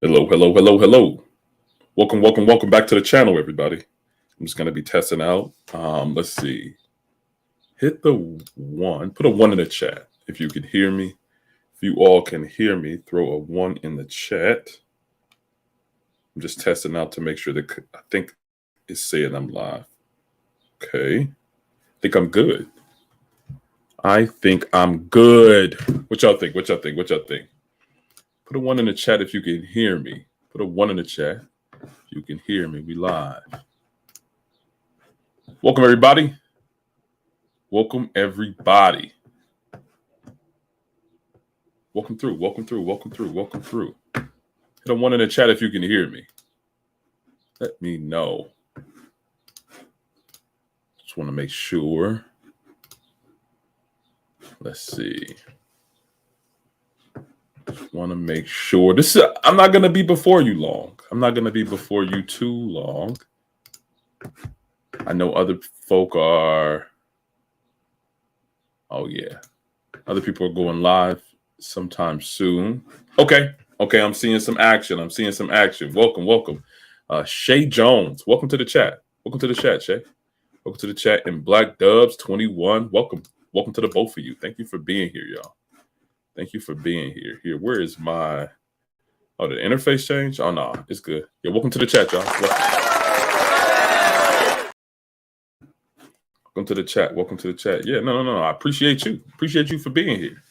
Hello, hello, hello, hello. Welcome back to the channel, everybody. I'm just going to be testing out. Let's see. Hit the one. Put a one in the chat if you can hear me. If you all can hear me, throw a one in the chat. I'm just testing out to make sure that I think it's saying I'm live. Okay. I think I'm good. What y'all think? What y'all think? Put a one in the chat if you can hear me. Put a one in the chat if you can hear me. We live. Welcome, everybody. Welcome through. Hit a one in the chat if you can hear me. Let me know. Just want to make sure. Let's see. Just want to make sure. I'm not going to be before you long. I'm not going to be before you too long. I know other folk are. Oh, yeah. Other people are going live sometime soon. Okay. I'm seeing some action. Welcome. Shay Jones. Welcome to the chat. Shay. Welcome to the chat. And Black Dubs 21. Welcome to the both of you. Thank you for being here, y'all. Thank you for being here. Where is my... Oh, the interface changed? Oh, no. It's good. Yeah, welcome to the chat, y'all. Welcome to the chat. Yeah, no. I appreciate you. Appreciate you for being here.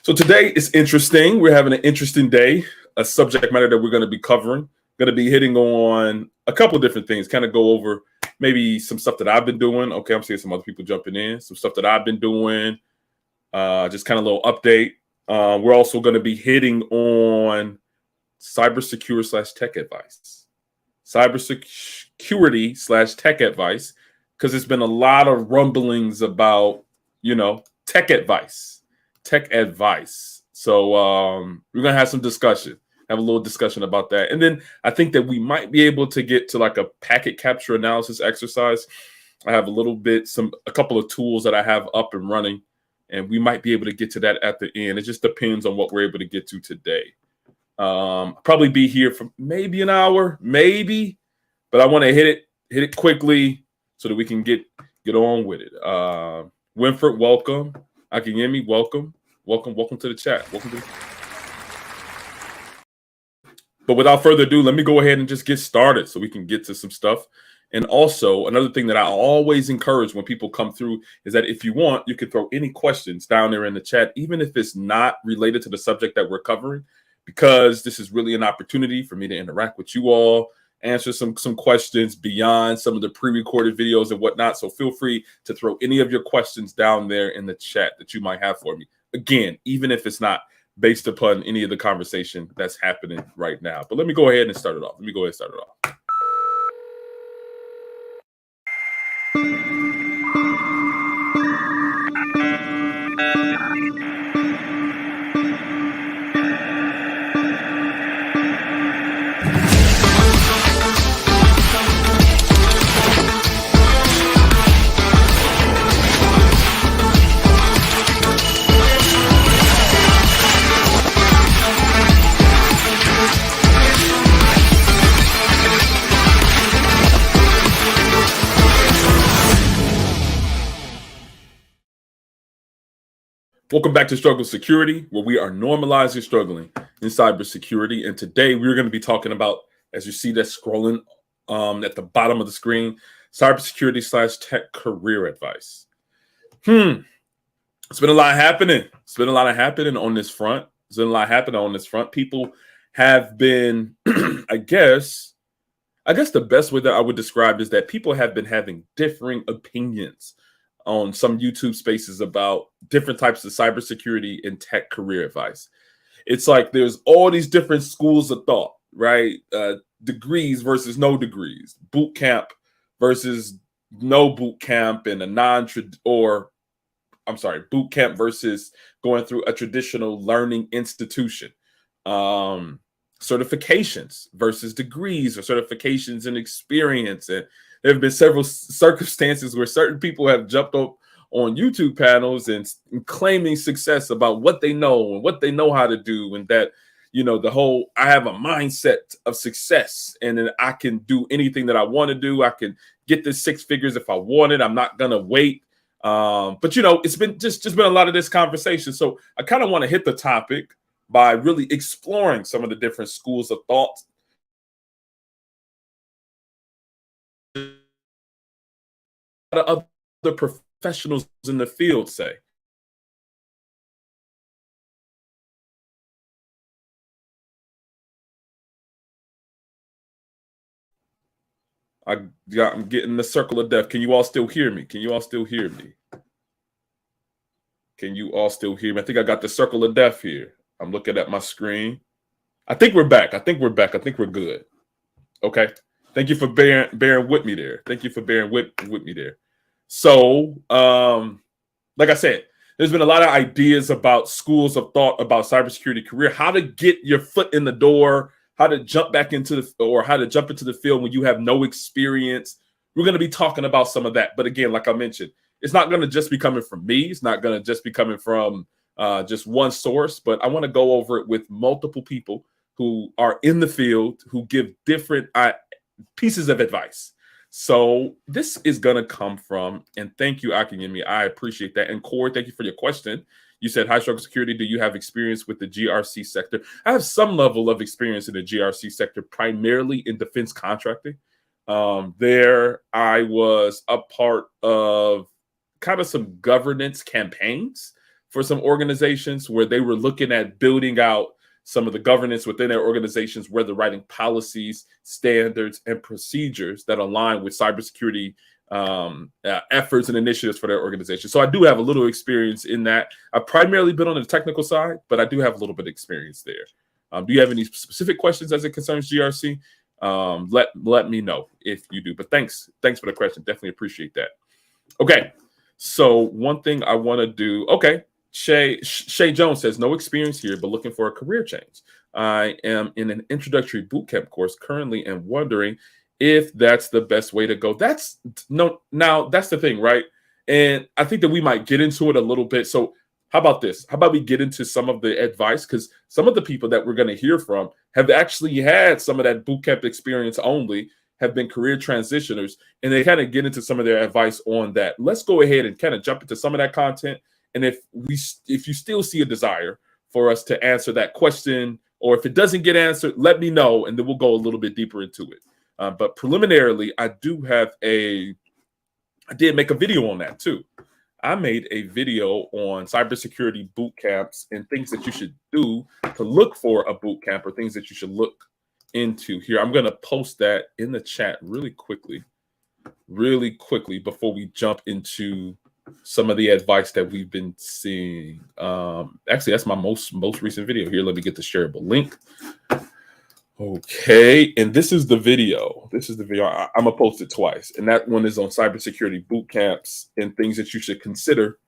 So today is interesting. We're having an interesting day. A subject matter that we're going to be covering. Going to be hitting on a couple of different things. Kind of go over maybe some stuff that I've been doing. Okay, I'm seeing some other people jumping in. Some stuff that I've been doing. Just kind of a little update. We're also going to be hitting on cybersecurity/tech advice. Cybersecurity/tech advice. Because there's been a lot of rumblings about, tech advice. So we're going to have some discussion. Have a little discussion about that. And then I think that we might be able to get to like a packet capture analysis exercise. I have a couple of tools that I have up and running. And we might be able to get to that at the end. It just depends on what we're able to get to today. Probably be here for maybe an hour, but I want to hit it quickly so that we can get on with it. Winford, welcome. I can hear me. Welcome to the chat. But without further ado, let me go ahead and just get started so we can get to some stuff. And also, another thing that I always encourage when people come through is that if you want, you can throw any questions down there in the chat, even if it's not related to the subject that we're covering, because this is really an opportunity for me to interact with you all, answer some questions beyond some of the pre-recorded videos and whatnot. So feel free to throw any of your questions down there in the chat that you might have for me. Again, even if it's not based upon any of the conversation that's happening right now. But let me go ahead and start it off. Welcome back to Struggle Security, where we are normalizing struggling in cybersecurity. And today we're going to be talking about, as you see that scrolling at the bottom of the screen, cybersecurity/tech career advice. It's been a lot happening. On this front. People have been, I guess the best way that I would describe is that people have been having differing opinions on some YouTube spaces about different types of cybersecurity and tech career advice. It's like there's all these different schools of thought, right? Degrees versus no degrees, boot camp versus no boot camp, and boot camp versus going through a traditional learning institution. Certifications versus degrees, or certifications and experience. And there have been several circumstances where certain people have jumped up on YouTube panels and claiming success about what they know and what they know how to do, and that, the whole I have a mindset of success, and then I can do anything that I want to do. I can get this 6 figures if I want it. I'm not gonna wait. But it's been just been a lot of this conversation. So I kind of want to hit the topic by really exploring some of the different schools of thought. What do other professionals in the field say? I'm getting the circle of death. Can you all still hear me? Can you all still hear me? Can you all still hear me? I think I got the circle of death here. I'm looking at my screen. I think we're back. I think we're back. I think we're good. Okay. Thank you for bearing with me there. Thank you for bearing with me there. So, like I said, there's been a lot of ideas about schools of thought about cybersecurity career, how to get your foot in the door, how to jump back into how to jump into the field when you have no experience. We're going to be talking about some of that. But again, like I mentioned, it's not going to just be coming from me. It's not going to just be coming from just one source, but I want to go over it with multiple people who are in the field, who give different pieces of advice. So this is going to come from, and thank you, Akinyemi. I appreciate that. And Corey, thank you for your question. You said, high struggle security, do you have experience with the GRC sector? I have some level of experience in the GRC sector, primarily in defense contracting. There, I was a part of kind of some governance campaigns for some organizations where they were looking at building out some of the governance within their organizations, where they're writing policies, standards, and procedures that align with cybersecurity efforts and initiatives for their organization. So I do have a little experience in that. I've primarily been on the technical side, but I do have a little bit of experience there. Do you have any specific questions as it concerns GRC? Let me know if you do. But thanks for the question. Definitely appreciate that. Okay, so one thing I want to do. Okay. Shay Jones says, no experience here, but looking for a career change. I am in an introductory bootcamp course currently and wondering if that's the best way to go. Now that's the thing, right? And I think that we might get into it a little bit. So how about this? How about we get into some of the advice? Because some of the people that we're going to hear from have actually had some of that bootcamp experience only, have been career transitioners, and they kind of get into some of their advice on that. Let's go ahead and kind of jump into some of that content. And if you still see a desire for us to answer that question, or if it doesn't get answered, let me know, and then we'll go a little bit deeper into it. But preliminarily, I did make a video on that too. I made a video on cybersecurity boot camps and things that you should do to look for a boot camp, or things that you should look into here. I'm going to post that in the chat really quickly before we jump into some of the advice that we've been seeing. Actually, that's my most recent video here. Let me get the shareable link. Okay, and this is the video. I'm gonna post it twice, and that one is on cybersecurity boot camps and things that you should consider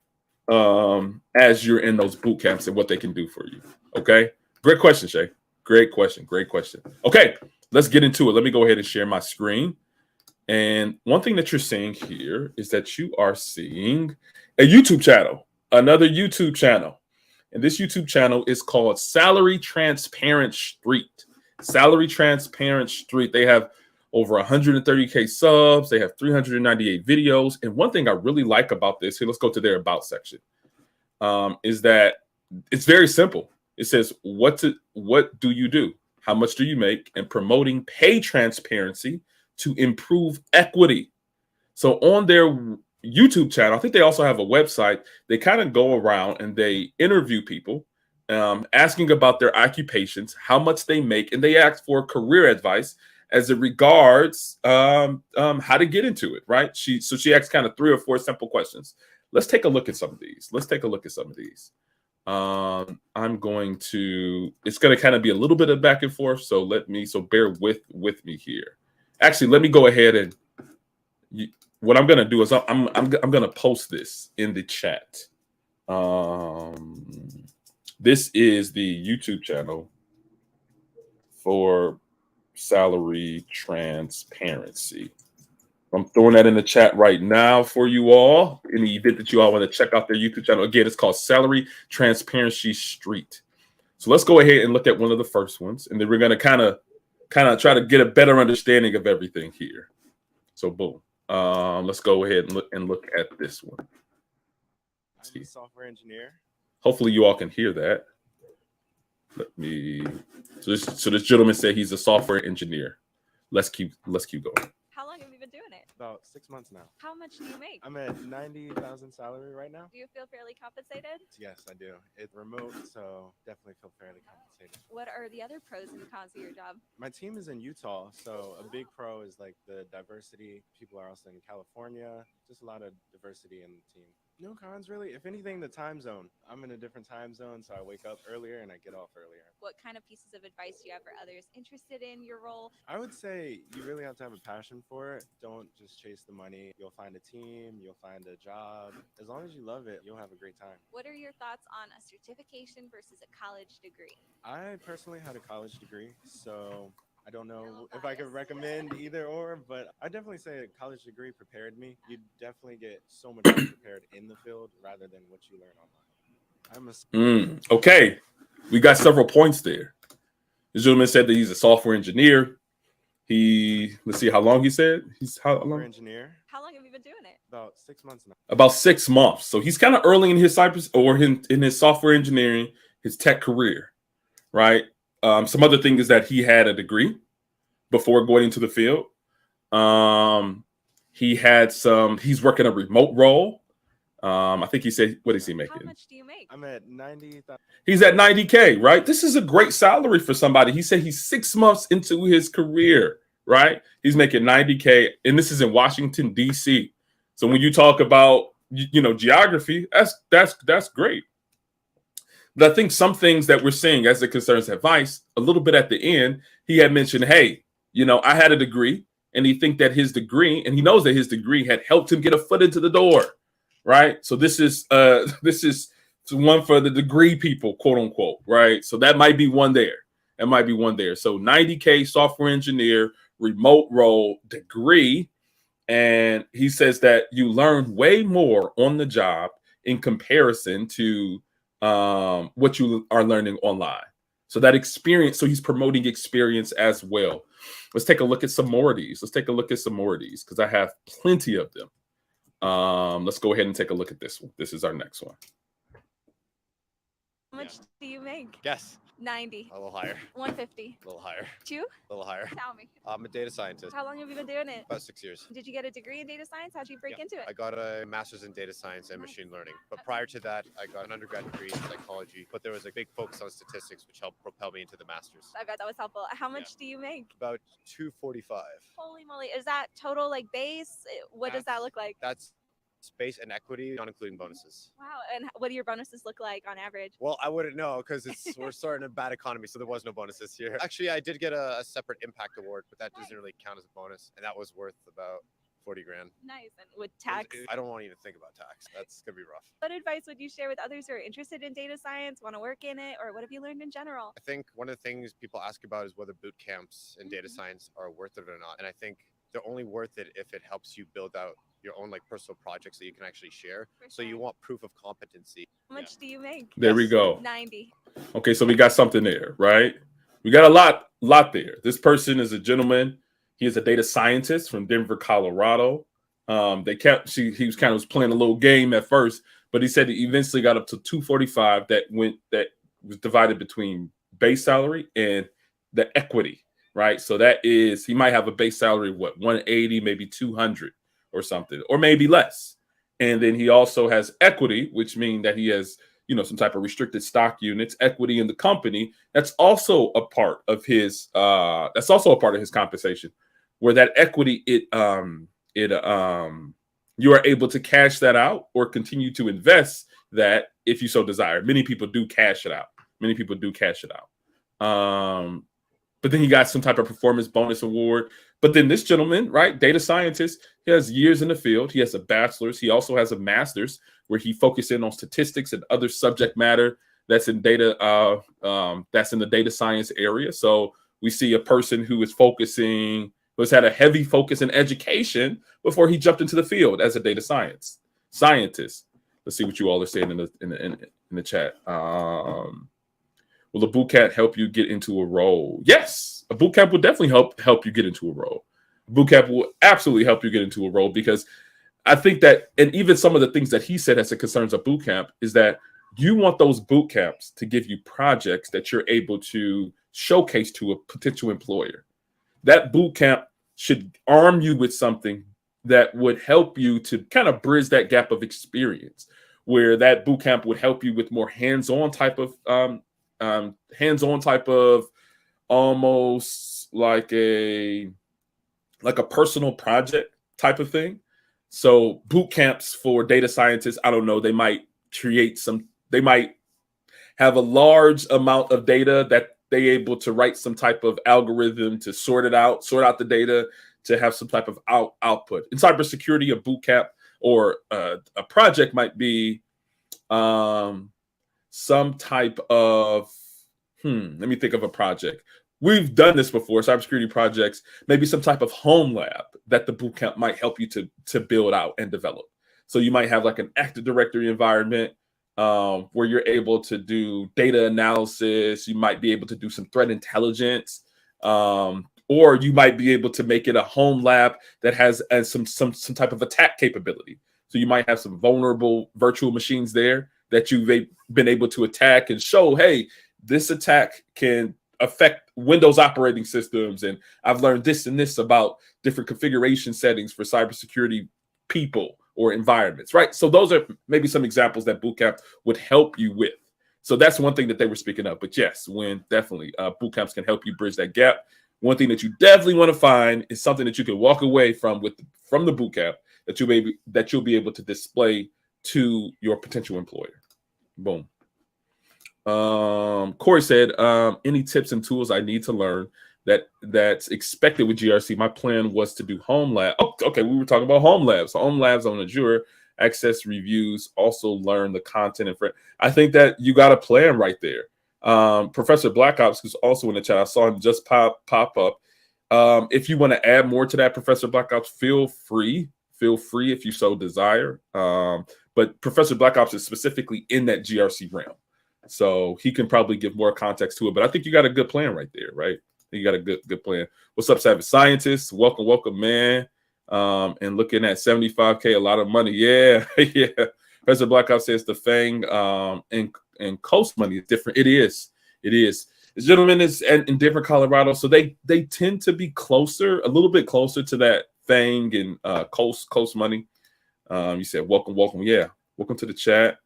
as you're in those boot camps and what they can do for you. Okay, great question, Shay. Great question. Okay, let's get into it. Let me go ahead and share my screen. And one thing that you're seeing here is that you are seeing a YouTube channel, another YouTube channel. And this YouTube channel is called Salary Transparent Street. Salary Transparent Street. They have over 130K subs. They have 398 videos. And one thing I really like about this, here, let's go to their About section, is that it's very simple. It says, what do you do? How much do you make? And promoting pay transparency to improve equity. So on their YouTube channel, I think they also have a website. They kind of go around and they interview people, asking about their occupations, how much they make, and they ask for career advice as it regards how to get into it, right? She asks kind of 3 or 4 simple questions. Let's take a look at some of these. It's going to kind of be a little bit of back and forth. So bear with me here. Actually, let me go ahead and what I'm going to do is I'm going to post this in the chat. This is the YouTube channel for Salary Transparency. I'm throwing that in the chat right now for you all in the event that you all want to check out their YouTube channel. Again, it's called Salary Transparency Street. So let's go ahead and look at one of the first ones, and then we're going to kind of try to get a better understanding of everything here. So boom. Let's go ahead and look at this one. I'm a software engineer. Hopefully you all can hear that. Let me. So this gentleman said he's a software engineer. Let's keep going. How long have you been doing it? About 6 months now. How much do you make? I'm at 90,000 salary right now. Do you feel fairly compensated? Yes, I do. It's remote, so definitely feel fairly compensated. What are the other pros and cons of your job? My team is in Utah, so a big pro is like the diversity. People are also in California. Just a lot of diversity in the team. No cons really. If anything, the time zone. I'm in a different time zone, so I wake up earlier and I get off earlier. What kind of pieces of advice do you have for others interested in your role? I would say you really have to have a passion for it. Don't just chase the money. You'll find a team, you'll find a job. As long as you love it, you'll have a great time. What are your thoughts on a certification versus a college degree? I personally had a college degree, so I don't know if I could recommend either or, but I definitely say a college degree prepared me. You definitely get so much more prepared in the field rather than what you learn online. Okay, we got several points there. This gentleman said that he's a software engineer. Let's see how long he said. He's how long? Engineer. How long have you been doing it? About 6 months now. About 6 months. So he's kind of early in his in his software engineering, his tech career, right? Some other thing is that he had a degree before going into the field. He's working a remote role. I think he said, what is he making? How much do you make? I'm at 90,000. He's at 90K, right? This is a great salary for somebody. He said he's 6 months into his career, right? He's making 90K, and this is in Washington, D.C. So when you talk about, geography, that's great. But I think some things that we're seeing as it concerns advice, a little bit at the end, he had mentioned, hey, I had a degree, and he knows that his degree had helped him get a foot into the door, right? So this is one for the degree people, quote unquote, right? So that might be one there. So 90K software engineer, remote role, degree, and he says that you learn way more on the job in comparison to what you are learning online. So that experience, so he's promoting experience as well. Let's take a look at some more of these. Because I have plenty of them. Let's go ahead and take a look at this one. This is our next one. How much do you make? Guess. 90. A little higher. 150. A little higher. 2? A little higher. Tell me. I'm a data scientist. How long have you been doing it? About 6 years. Did you get a degree in data science? How'd you break into it? I got a master's in data science and machine learning. But prior to that, I got an undergrad degree in psychology. But there was a big focus on statistics, which helped propel me into the master's. I bet that was helpful. How much do you make? About 245. Holy moly. Is that total base? What does that look like? That's space and equity, not including bonuses. Wow. And what do your bonuses look like on average? Well, I wouldn't know because we're starting a bad economy, so there was no bonuses here. Actually, I did get a separate impact award, but that doesn't really count as a bonus, and that was worth about 40 grand. Nice. And with tax? I don't want to even think about tax. That's going to be rough. What advice would you share with others who are interested in data science, want to work in it, or what have you learned in general? I think one of the things people ask about is whether boot camps in data science are worth it or not. And I think they're only worth it if it helps you build out your own personal projects that you can actually share. So you want proof of competency. How much do you make? There we go. 90. Okay, so we got something there, right? We got a lot there. This person is a gentleman. He is a data scientist from Denver, Colorado. He was playing a little game at first, but he said he eventually got up to 245 that was divided between base salary and the equity, right? So that is, he might have a base salary of 180, maybe 200 or something, or maybe less. And then he also has equity, which means that he has, some type of restricted stock units, equity in the company. That's also a part of his compensation, where that equity, you are able to cash that out or continue to invest that if you so desire. Many people do cash it out. But then he got some type of performance bonus award. But then this gentleman, right, data scientist, he has years in the field. He has a bachelor's. He also has a master's where he focused in on statistics and other subject matter that's in data, that's in the data science area. So we see a person who is who's had a heavy focus in education before he jumped into the field as a data scientist. Let's see what you all are saying in the chat. Will a boot camp help you get into a role? Yes, a boot camp will definitely help you get into a role. A boot camp will absolutely help you get into a role because I think that, and even some of the things that he said as it concerns a boot camp is that you want those boot camps to give you projects that you're able to showcase to a potential employer. That boot camp should arm you with something that would help you to kind of bridge that gap of experience, where that boot camp would help you with more hands-on type of almost like a personal project type of thing. So boot camps for data scientists, I don't know, they might have a large amount of data that they able to write some type of algorithm to sort out the data to have some type of output. In cybersecurity, a boot camp or a project might be some type of, let me think of a project. We've done this before, cybersecurity projects, maybe some type of home lab that the bootcamp might help you to build out and develop. So you might have like an Active Directory environment where you're able to do data analysis. You might be able to do some threat intelligence, or you might be able to make it a home lab that has some type of attack capability. So you might have some vulnerable virtual machines there that you've been able to attack and show, hey, this attack can affect Windows operating systems. And I've learned this and this about different configuration settings for cybersecurity people or environments, right? So those are maybe some examples that bootcamp would help you with. So that's one thing that they were speaking of. But yes, definitely bootcamps can help you bridge that gap. One thing that you definitely want to find is something that you can walk away from the bootcamp that you'll be able to display to your potential employer. Boom. Corey said, any tips and tools I need to learn that's expected with GRC? My plan was to do home lab. Oh, okay, we were talking about home labs. So home labs on Azure, access reviews, also learn the content. I think that you got a plan right there. Professor Black Ops, who's also in the chat, I saw him just pop up. If you want to add more to that, Professor Black Ops, feel free if you so desire. But Professor Black Ops is specifically in that GRC realm, so he can probably give more context to it. But I think you got a good plan right there, right? I think you got a good plan. What's up, Savage Scientists? Welcome, man. And looking at 75K, a lot of money. Yeah, yeah. Professor Black Ops says the Fang and Coast money is different. It is. This gentleman is in different Colorado, so they tend to be a little bit closer to that Fang and Coast money. You said welcome. Yeah, welcome to the chat.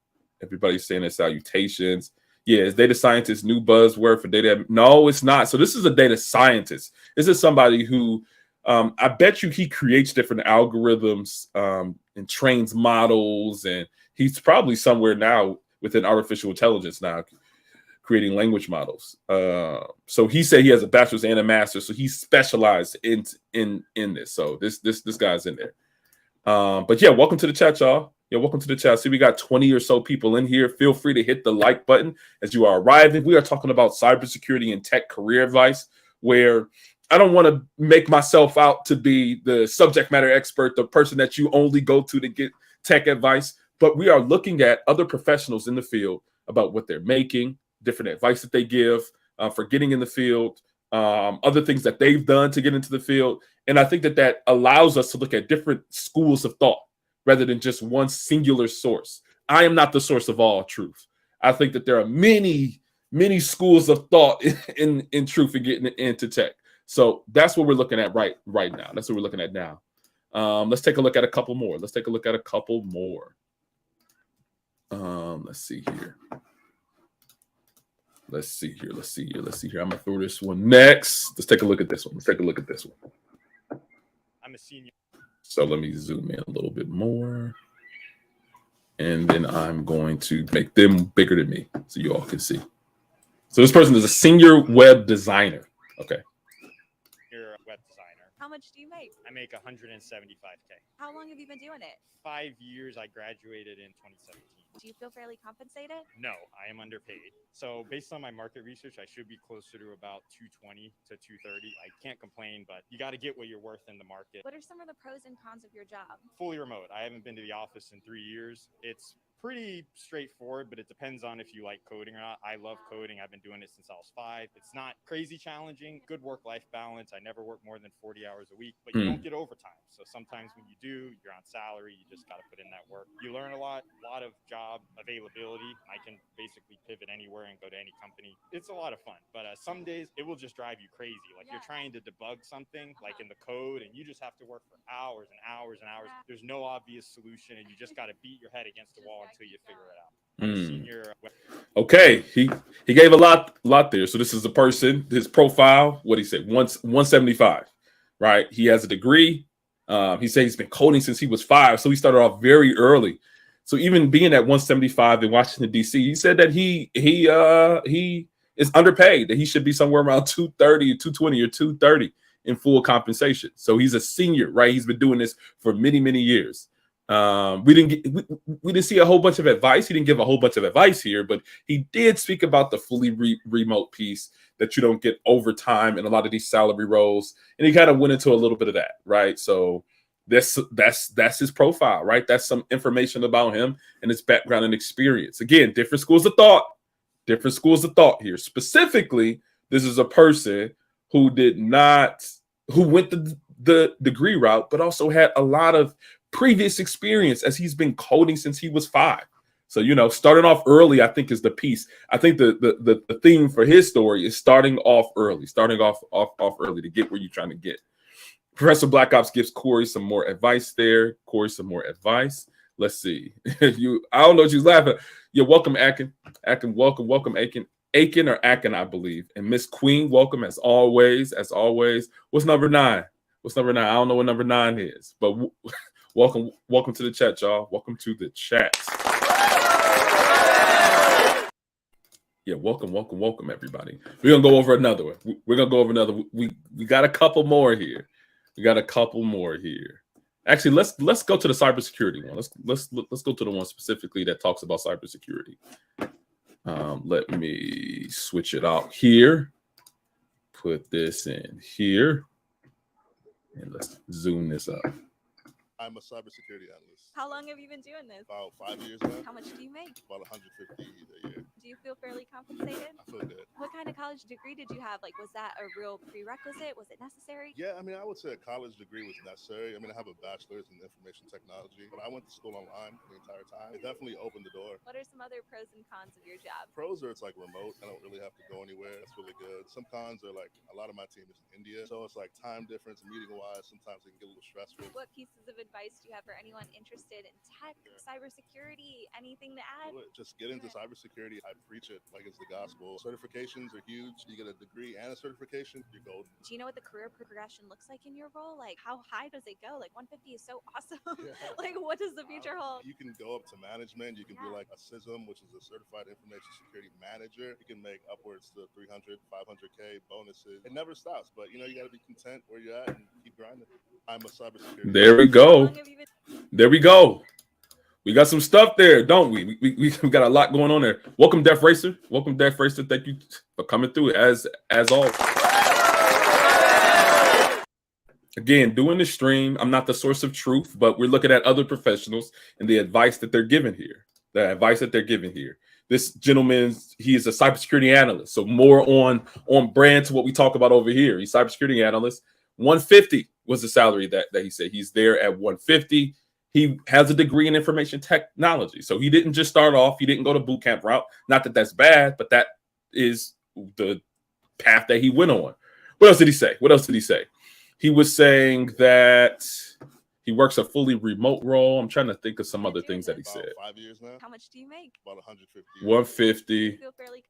Everybody's saying their salutations. Yeah, is data scientist new buzzword for data? No, it's not. So this is a data scientist. This is somebody who I bet you he creates different algorithms and trains models, and he's probably somewhere now within artificial intelligence now, creating language models. So he said he has a bachelor's and a master's, so he's specialized in this. So this guy's in there. But yeah, welcome to the chat, y'all. Yeah, welcome to the chat. See, we got 20 or so people in here. Feel free to hit the like button as you are arriving. We are talking about cybersecurity and tech career advice, where I don't want to make myself out to be the subject matter expert, the person that you only go to get tech advice, but we are looking at other professionals in the field about what they're making, different advice that they give for getting in the field, other things that they've done to get into the field. And I think that allows us to look at different schools of thought rather than just one singular source. I am not the source of all truth. I think that there are many schools of thought in truth and getting into tech. So that's what we're looking at right now. That's what we're looking at now. Let's take a look at a couple more. Let's see here. Let's see here. I'm gonna throw this one next. Let's take a look at this one. I'm a senior. So let me zoom in a little bit more. And then I'm going to make them bigger than me so you all can see. So this person is a senior web designer. Okay. You're a web designer. How much do you make? I make 175K. How long have you been doing it? 5 years. I graduated in 2017. Do you feel fairly compensated? No, I am underpaid. So based on my market research, I should be closer to about 220 to 230. I can't complain, but you got to get what you're worth in the market. What are some of the pros and cons of your job? Fully remote. I haven't been to the office in 3 years. It's pretty straightforward, but it depends on if you like coding or not. I love coding. I've been doing it since I was 5. It's not crazy challenging. Good work-life balance. I never work more than 40 hours a week, but you don't get overtime. So sometimes when you do, you're on salary. You just got to put in that work. You learn a lot of job availability. I can basically pivot anywhere and go to any company. It's a lot of fun, but some days it will just drive you crazy. Like you're trying to debug something like in the code, and you just have to work for hours and hours and hours. There's no obvious solution, and you just got to beat your head against the wall until you figure it out. I'm a senior. Okay, he gave a lot there. So this is the person, his profile. What he said, 175, right? He has a degree. He said he's been coding since he was 5, so he started off very early. So even being at 175 in Washington D.C., he said that he is underpaid. That he should be somewhere around 230, 220, or 230 in full compensation. So he's a senior, right? He's been doing this for many years. We didn't see a whole bunch of advice. He didn't give a whole bunch of advice here, but he did speak about the fully remote piece, that you don't get overtime in a lot of these salary roles, and he kind of went into a little bit of that, right? So that's his profile, right? That's some information about him and his background and experience. Again, different schools of thought here. Specifically, this is a person who went the degree route, but also had a lot of previous experience, as he's been coding since he was 5. So, starting off early, I think, is the piece. I think the theme for his story is starting off early to get where you're trying to get. Professor Black Ops gives Corey some more advice there. Let's see. I don't know what you're laughing at. You're welcome, Akin. Welcome, Akin. Aiken or Akin, I believe. And Miss Queen, welcome as always. What's number 9? I don't know what number 9 is, but welcome to the chat, y'all. Welcome to the chat. Yeah, welcome, everybody. We're gonna go over another one. We got a couple more here. Actually, let's go to the cybersecurity one. Let's go to the one specifically that talks about cybersecurity. Let me switch it out here. Put this in here, and let's zoom this up. I'm a cybersecurity analyst. How long have you been doing this? About 5 years now. How much do you make? About 150 a year. Do you feel fairly compensated? I feel good. What kind of college degree did you have? Like, was that a real prerequisite? Was it necessary? Yeah, I would say a college degree was necessary. I have a bachelor's in information technology, but I went to school online the entire time. It definitely opened the door. What are some other pros and cons of your job? Pros are it's like remote. I don't really have to go anywhere. That's really good. Some cons are like a lot of my team is in India, so it's like time difference and meeting wise. Sometimes it can get a little stressful. What pieces of advice do you have for anyone interested in tech, cybersecurity? Anything to add? Just get into cybersecurity. I preach it like it's the gospel. Certifications are huge. You get a degree and a certification, you're golden. Do you know what the career progression looks like in your role? Like, how high does it go? Like, 150 is so awesome. Yeah. Like, what does the future hold? You can go up to management. You can be like a CISM, which is a Certified Information Security Manager. You can make upwards to 300, 500K bonuses. It never stops, but you got to be content where you're at and keep grinding. I'm a cybersecurity. There we go. We got some stuff there, don't we? We got a lot going on there. Welcome, Def Racer. Thank you for coming through as always. Again, doing the stream, I'm not the source of truth, but we're looking at other professionals and the advice that they're giving here. This gentleman, he is a cybersecurity analyst, so more on brand to what we talk about over here. He's a cybersecurity analyst. 150 was the salary that he said. He's there at 150. He has a degree in information technology. So he didn't just start off. He didn't go to boot camp route. Not that that's bad, but that is the path that he went on. What else did he say? He was saying that he works a fully remote role. I'm trying to think of some other things that he said. 5 years now. How much do you make? About 150. 150. You feel fairly...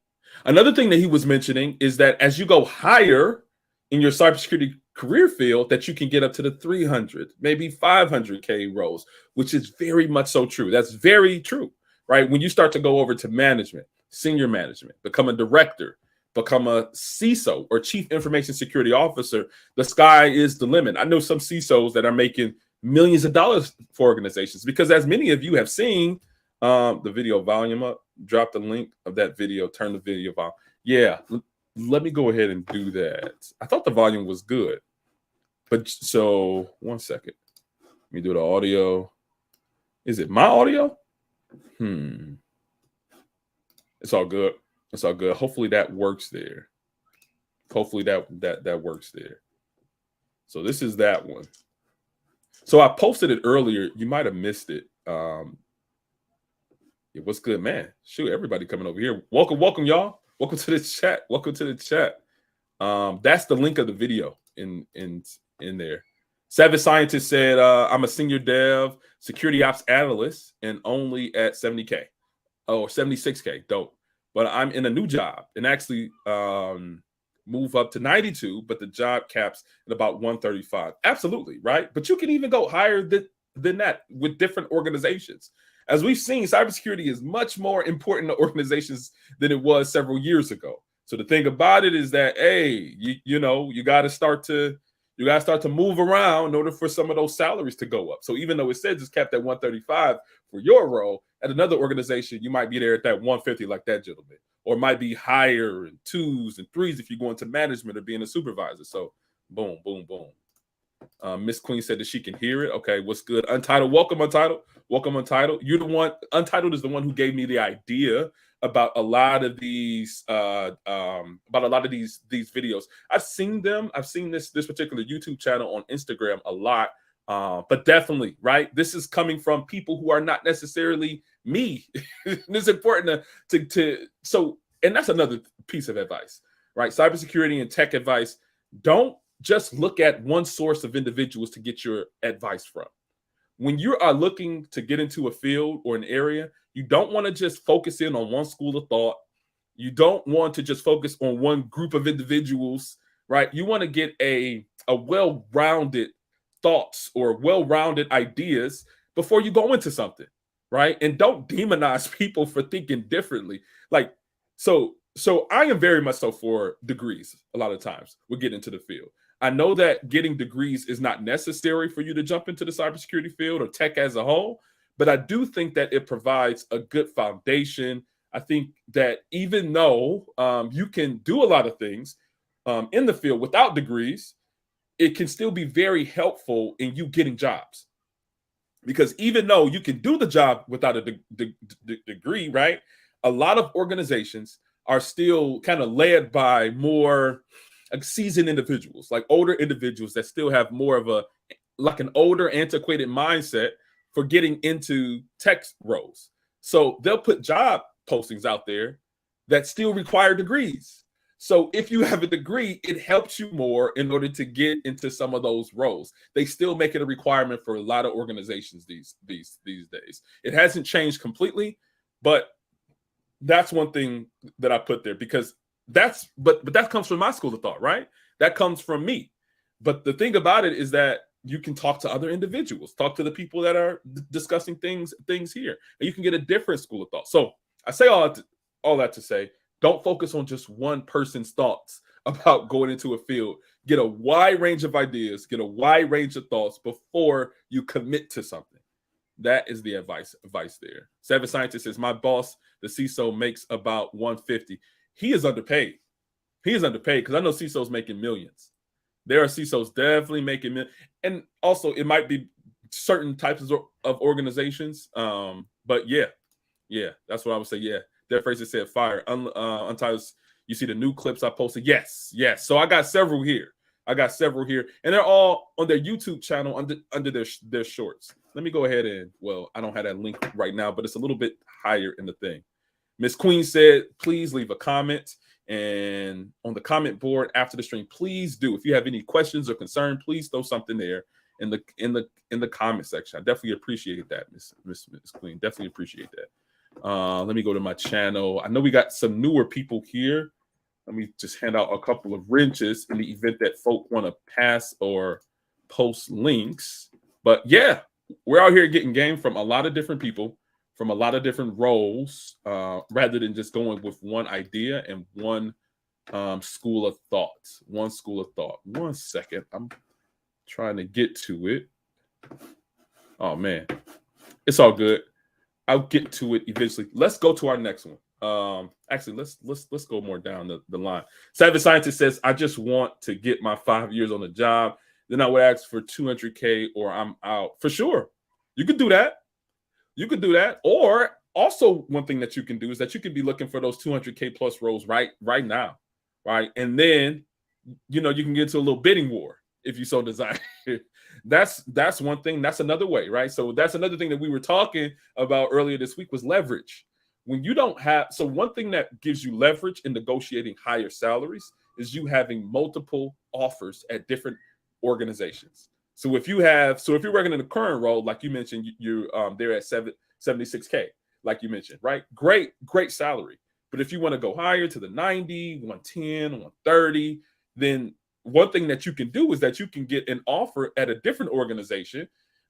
Another thing that he was mentioning is that as you go higher in your cybersecurity career field, that you can get up to the 300, maybe 500K roles, which is very much so true. That's very true, right? When you start to go over to management, senior management, become a director, become a CISO or chief information security officer, the sky is the limit. I know some CISOs that are making millions of dollars for organizations because, as many of you have seen, the video volume up, drop the link of that video, turn the video volume. Yeah. Let me go ahead and do that. I thought the volume was good. But so 1 second. Let me do the audio. Is it my audio? It's all good. It's all good. Hopefully that works there. Hopefully that works there. So this is that one. So I posted it earlier. You might have missed it. Yeah, what's good, man? Shoot, everybody coming over here. Welcome, y'all. Welcome to the chat. Welcome to the chat. That's the link of the video in there. Savage Scientist said, I'm a senior dev security ops analyst and only at 70K. Oh, 76K. Dope. But I'm in a new job and actually move up to 92, but the job caps at about 135. Absolutely, right? But you can even go higher than that with different organizations. As we've seen, cybersecurity is much more important to organizations than it was several years ago. So the thing about it is that, hey, you got to start to move around in order for some of those salaries to go up. So even though it says it's capped at 135 for your role, at another organization, you might be there at that 150 like that gentleman, or might be higher in 2s and 3s if you go into management or being a supervisor. So boom, boom, boom. Miss Queen said that she can hear it. Okay, what's good? Untitled, welcome, Untitled. Welcome, Untitled. You're the one. Untitled is the one who gave me the idea about a lot of these videos. I've seen them. I've seen this particular YouTube channel on Instagram a lot. But definitely, right? This is coming from people who are not necessarily me. It's important and that's another piece of advice, right? Cybersecurity and tech advice. Don't just look at one source of individuals to get your advice from. When you are looking to get into a field or an area, you don't want to just focus in on one school of thought. You don't want to just focus on one group of individuals, right? You want to get a well-rounded thoughts or well-rounded ideas before you go into something, right? And don't demonize people for thinking differently. Like, so I am very much so for degrees. A lot of times we get into the field. I know that getting degrees is not necessary for you to jump into the cybersecurity field or tech as a whole, but I do think that it provides a good foundation. I think that even though you can do a lot of things in the field without degrees, it can still be very helpful in you getting jobs. Because even though you can do the job without a degree, right? A lot of organizations are still kind of led by more seasoned individuals, like older individuals that still have more of an older, antiquated mindset for getting into tech roles. So they'll put job postings out there that still require degrees. So if you have a degree, it helps you more in order to get into some of those roles. They still make it a requirement for a lot of organizations these days. It hasn't changed completely, but that's one thing that I put there because but that comes from my school of thought, right? That comes from me. But the thing about it is that you can talk to other individuals, talk to the people that are discussing things here, and you can get a different school of thought. So I say all that to say, don't focus on just one person's thoughts about going into a field. Get a wide range of ideas, get a wide range of thoughts before you commit to something. That is the advice there. Savage Scientist says, my boss, the CISO, makes about 150. He is underpaid. He is underpaid because I know CISOs making millions. There are CISOs definitely making millions. And also, it might be certain types of organizations. But yeah, that's what I would say. Yeah, that phrase that said fire. Untitled, you see the new clips I posted? Yes. So I got several here. And they're all on their YouTube channel under their shorts. Let me go ahead and, I don't have that link right now, but it's a little bit higher in the thing. Miss Queen said, please leave a comment. And on the comment board after the stream, please do. If you have any questions or concern, please throw something there in the comment section. I definitely appreciate that, Miss Queen. Definitely appreciate that. Let me go to my channel. I know we got some newer people here. Let me just hand out a couple of wrenches in the event that folk want to pass or post links. But yeah, we're out here getting game from a lot of different people, from a lot of different roles, rather than just going with one idea and one school of thought. One school of thought. 1 second. I'm trying to get to it. Oh, man. It's all good. I'll get to it eventually. Let's go to our next one. Actually, let's go more down the line. Savage Scientist says, I just want to get my 5 years on the job. Then I would ask for 200K or I'm out. For sure. You could do that. Or Also, one thing that you can do is that you can be looking for those 200K plus roles right now, right? And then, you can get into a little bidding war if you so desire. That's one thing. That's another way, right? So that's another thing that we were talking about earlier this week was leverage. When you don't have, so one thing that gives you leverage in negotiating higher salaries is you having multiple offers at different organizations. So if you're working in the current role, like you mentioned, you're there at 76K, like you mentioned, right? Great salary. But if you want to go higher to the 90, 110, 130, then one thing that you can do is that you can get an offer at a different organization,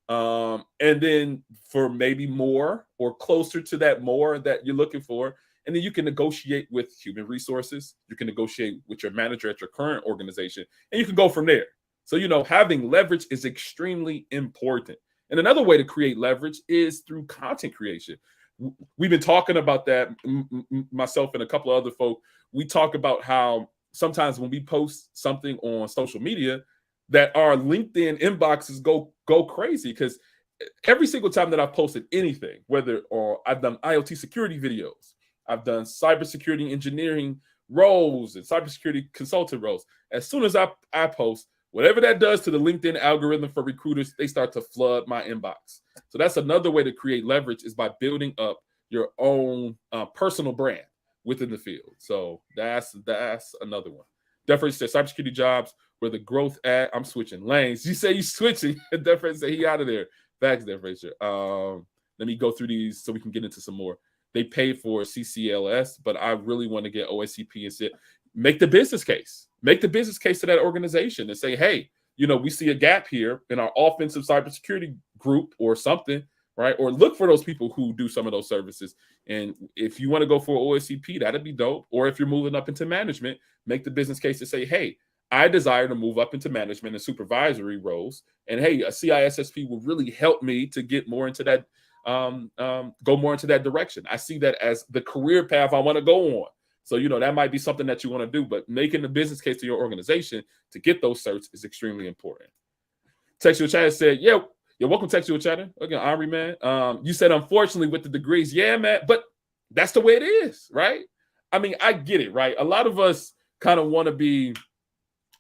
and then for maybe more or closer to that more that you're looking for, and then you can negotiate with human resources. You can negotiate with your manager at your current organization, and you can go from there. So, having leverage is extremely important. And another way to create leverage is through content creation. We've been talking about that, myself and a couple of other folk. We talk about how sometimes when we post something on social media, that our LinkedIn inboxes go crazy, because every single time that I've posted anything, whether or I've done IoT security videos, I've done cybersecurity engineering roles and cybersecurity consultant roles, as soon as I post, whatever that does to the LinkedIn algorithm for recruiters, they start to flood my inbox. So that's another way to create leverage, is by building up your own personal brand within the field. So that's another one. Definitely said cybersecurity jobs where the growth at. I'm switching lanes. You say you switching. Definitely say he out of there. Facts there, Fraser. Let me go through these so we can get into some more. They pay for CCLS, but I really want to get OSCP and say, make the business case. Make the business case to that organization and say, hey, we see a gap here in our offensive cybersecurity group or something, right? Or look for those people who do some of those services. And if you want to go for OSCP, that'd be dope. Or if you're moving up into management, make the business case to say, hey, I desire to move up into management and supervisory roles. And hey, a CISSP will really help me to get more into that, go more into that direction. I see that as the career path I want to go on. So, that might be something that you want to do, but making the business case to your organization to get those certs is extremely important. Textual Chatter said, yeah, welcome, Textual Chatter. Again, Henri, man. You said, unfortunately, with the degrees, yeah, man, but that's the way it is, right? I mean, I get it, right? A lot of us kind of want to be,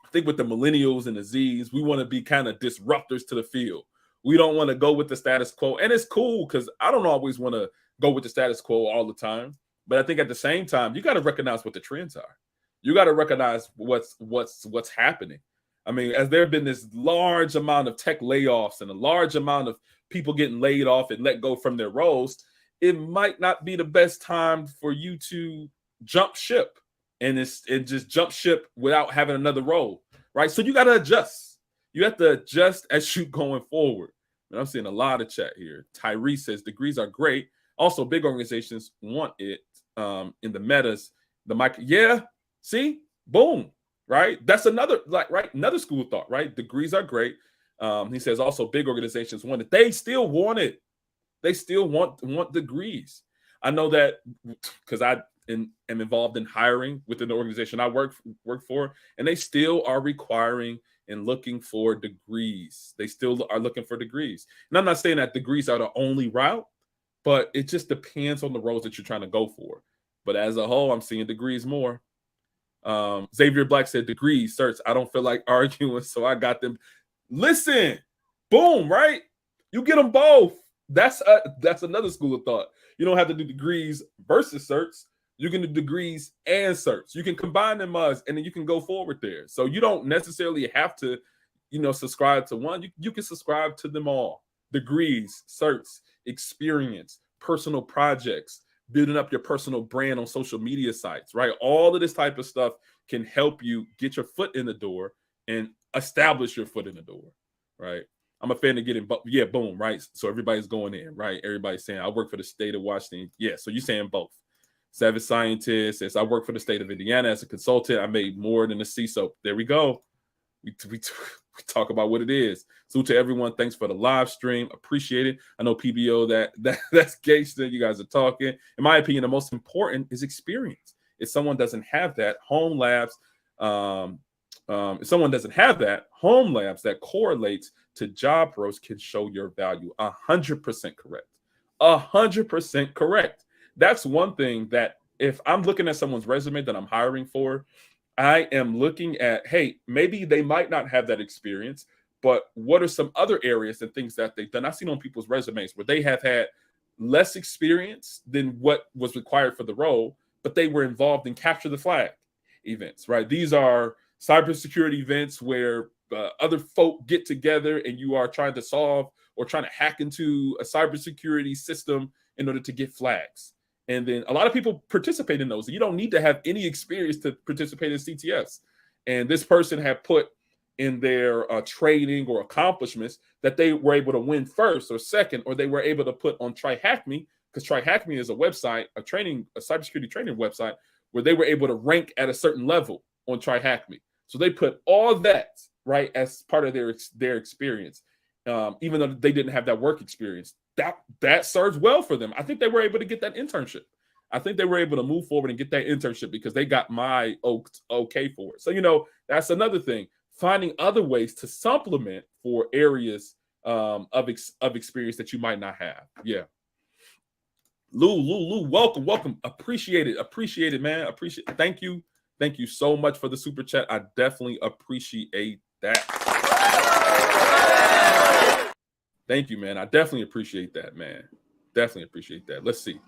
I think with the millennials and the Zs, we want to be kind of disruptors to the field. We don't want to go with the status quo. And it's cool because I don't always want to go with the status quo all the time. But I think at the same time, you got to recognize what the trends are. You got to recognize what's happening. I mean, as there have been this large amount of tech layoffs and a large amount of people getting laid off and let go from their roles, it might not be the best time for you to jump ship and just jump ship without having another role, right? So you got to adjust. You have to adjust as you going forward. And I'm seeing a lot of chat here. Tyree says degrees are great. Also, big organizations want it in the metas. Yeah, see, boom, right? That's another another school of thought, right? Degrees are great. He says also big organizations want it. They still want it. They still want degrees. I know that because I am involved in hiring within the organization I work for, and they still are requiring and looking for degrees. They still are looking for degrees. And I'm not saying that degrees are the only route, but it just depends on the roles that you're trying to go for. But as a whole, I'm seeing degrees more. Xavier Black said degrees, certs. I don't feel like arguing, so I got them. Listen, boom, right? You get them both. That's another school of thought. You don't have to do degrees versus certs. You can do degrees and certs. You can combine them and then you can go forward there. So you don't necessarily have to, subscribe to one. You can subscribe to them all. Degrees, certs, experience, personal projects, building up your personal brand on social media sites, right? All of this type of stuff can help you get your foot in the door and establish your foot in the door, right? I'm a fan of getting, boom, right? So everybody's going in, right? Everybody's saying, I work for the state of Washington. Yeah, so you're saying both. Savage Scientist says, I work for the state of Indiana as a consultant. I made more than a CISO. There we go. We talk about what it is. So to everyone, thanks for the live stream. Appreciate it. I know PBO that's gangster. You guys are talking. In my opinion, the most important is experience. If someone doesn't have that, home labs, if someone doesn't have that, home labs that correlates to job roles can show your value. 100% correct. 100% correct. That's one thing that if I'm looking at someone's resume that I'm hiring for, I am looking at, hey, maybe they might not have that experience, but what are some other areas and things that they've done? I've seen on people's resumes where they have had less experience than what was required for the role, but they were involved in capture the flag events, right? These are cybersecurity events where other folk get together and you are trying to solve or trying to hack into a cybersecurity system in order to get flags. And then a lot of people participate in those. You don't need to have any experience to participate in CTFs. And this person had put in their training or accomplishments that they were able to win first or second, or they were able to put on TryHackMe, because TryHackMe is a website, a cybersecurity training website, where they were able to rank at a certain level on TryHackMe. So they put all that right as part of their experience, even though they didn't have that work experience. That serves well for them. I think they were able to get that internship. I think they were able to move forward and get that internship because they got my okay for it. So, that's another thing. Finding other ways to supplement for areas of experience that you might not have. Yeah. Lou, welcome. Appreciate it, man. Thank you so much for the super chat. I definitely appreciate that. Thank you, man. I definitely appreciate that, man. Definitely appreciate that. Let's see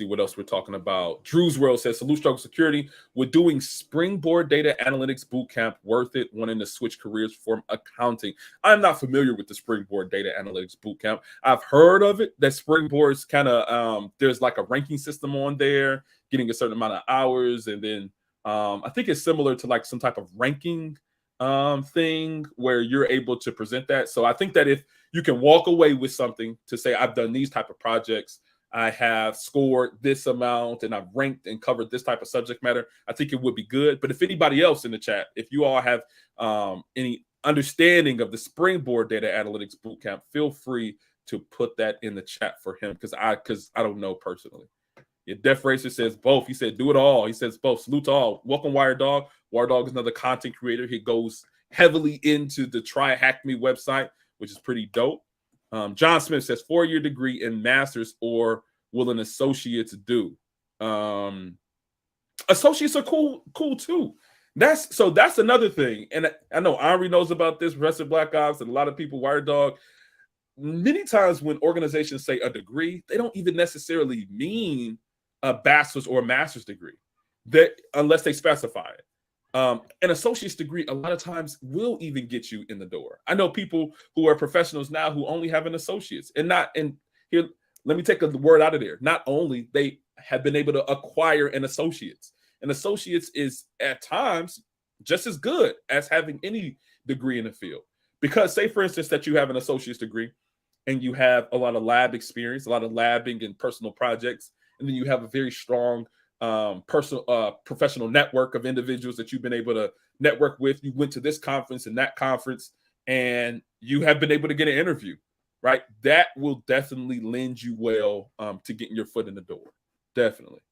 what else we're talking about. Drew's World says, Salute Struggle Security. Would doing Springboard Data Analytics Bootcamp worth it, wanting to switch careers from accounting? I'm not familiar with the Springboard Data Analytics Bootcamp. I've heard of it, that Springboard's kind of, there's like a ranking system on there, getting a certain amount of hours. And then I think it's similar to like some type of ranking thing where you're able to present that. So I think that if you can walk away with something to say, I've done these type of projects, I have scored this amount, and I've ranked and covered this type of subject matter, I think it would be good. But if anybody else in the chat, if you all have any understanding of the Springboard Data Analytics Bootcamp, feel free to put that in the chat for him, because I don't know personally. Yeah, Def Racer says both. He said do it all. He says both. Salute to all. Welcome, Wire Dog. Wire Dog is another content creator. He goes heavily into the TryHackMe website, which is pretty dope. John Smith says 4-year degree in master's, or will an associate's do? Associates are cool too. That's another thing. And I know Henri knows about this, Professor Black Ops, and a lot of people, Wire Dog. Many times when organizations say a degree, they don't even necessarily mean a bachelor's or a master's degree, unless they specify it. An associate's degree a lot of times will even get you in the door. I know people who are professionals now who only have an associate's, and here, let me take the word out of there. Not only they have been able to acquire an associate's. An associate's is at times just as good as having any degree in the field. Because say, for instance, that you have an associate's degree and you have a lot of lab experience, a lot of labbing and personal projects, and then you have a very strong professional network of individuals that you've been able to network with. You went to this conference and that conference, and you have been able to get an interview, right? That will definitely lend you well to getting your foot in the door. Definitely.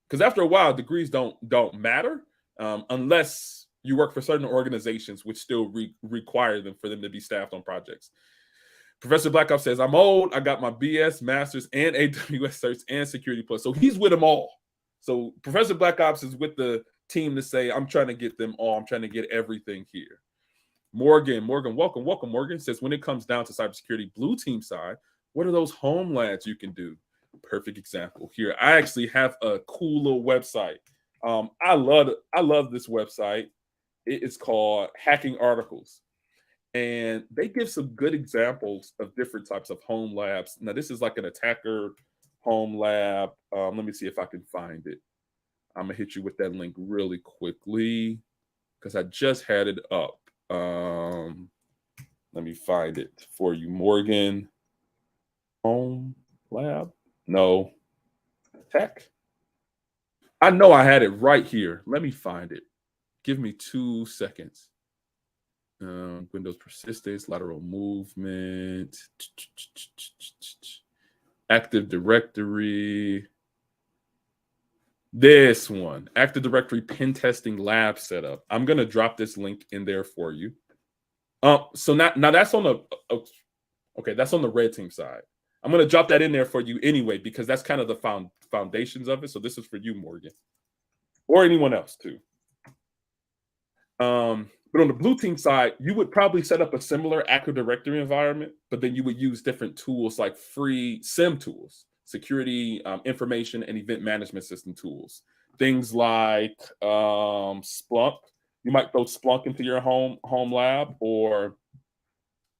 Because after a while, degrees don't matter unless you work for certain organizations, which still require them for them to be staffed on projects. Professor Black Ops says, I'm old. I got my BS, Masters, and AWS certs and Security Plus. So he's with them all. So Professor Black Ops is with the team to say, I'm trying to get them all. I'm trying to get everything here. Morgan, welcome, Morgan. Says, when it comes down to cybersecurity blue team side, what are those home labs you can do? Perfect example here. I actually have a cool little website. I love this website. It's called Hacking Articles. And they give some good examples of different types of home labs. Now, this is like an attacker home lab. Let me see if I can find it. I'm going to hit you with that link really quickly because I just had it up. Let me find it for you. Morgan Home Lab? No. Tech? I know I had it right here. Let me find it. Give me 2 seconds. Windows persistence, lateral movement, Active Directory. This one, Active Directory pen testing lab setup. I'm gonna drop this link in there for you. So now that's on the okay. That's on the red team side. I'm going to drop that in there for you anyway, because that's kind of the foundations of it. So this is for you, Morgan, or anyone else too. But on the blue team side, you would probably set up a similar Active Directory environment, but then you would use different tools like free SIM tools, security, information, and event management system tools. Things like Splunk. You might throw Splunk into your home lab, or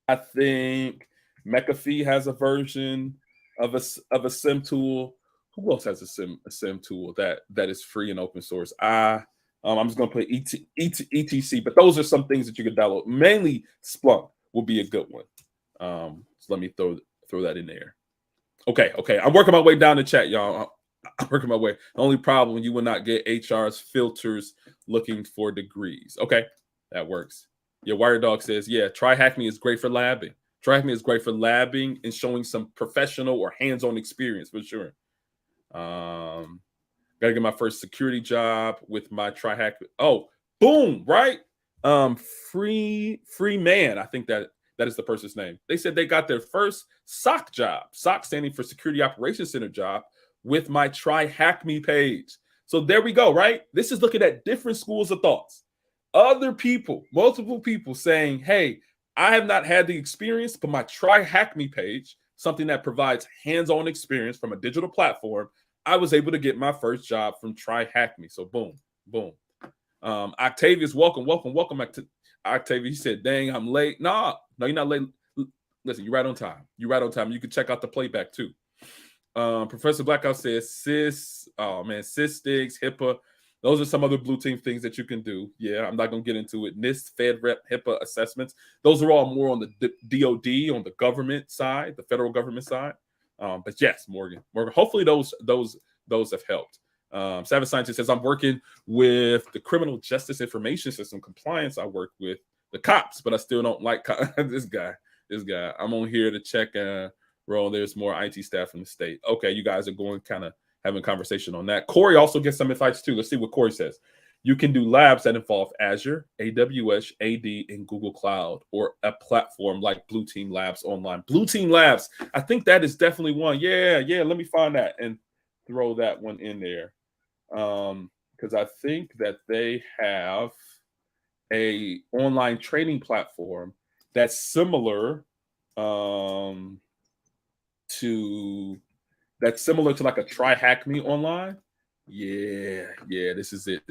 I think McAfee has a version of a SIM tool. Who else has a SIM tool that is free and open source? I'm just going to put ETC, but those are some things that you could download. Mainly Splunk will be a good one. So let me throw that in there. Okay. I'm working my way down the chat, y'all. I'm working my way. The only problem, you will not get HR's filters looking for degrees. Okay, that works. Yeah, Wired Dog says, yeah, TryHackMe is great for labbing. TryHackMe is great for labbing and showing some professional or hands-on experience for sure. Gotta get my first security job with my TryHack. Oh, boom, right? Free man. I think that is the person's name. They said they got their first SOC job. SOC standing for Security Operations Center job with my TryHackMe page. So there we go, right? This is looking at different schools of thoughts. Other people, multiple people saying, hey, I have not had the experience, but my TryHackMe page, something that provides hands-on experience from a digital platform, I was able to get my first job from TryHackMe. So boom. Octavius, welcome. Octavius, he said, dang, I'm late. No, you're not late. Listen, you're right on time. You can check out the playback too. Professor Blackout says sys sticks, HIPAA. Those are some other blue team things that you can do. Yeah, I'm not going to get into it. NIST, FedRep, HIPAA assessments. Those are all more on the DOD, on the government side, the federal government side. But yes, Morgan, hopefully those have helped. Savage Scientist says, I'm working with the Criminal Justice Information System compliance. I work with the cops, but I still don't like this guy. I'm on here to check roll. There's more IT staff in the state. Okay, you guys are going kind of having a conversation on that. Corey also gets some advice too. Let's see what Corey says. You can do labs that involve Azure, AWS, AD, and Google Cloud, or a platform like Blue Team Labs Online. Blue Team Labs, I think that is definitely one. Yeah. Let me find that and throw that one in there, because I think that they have a online training platform that's similar to like a TryHackMe online. Yeah, this is it.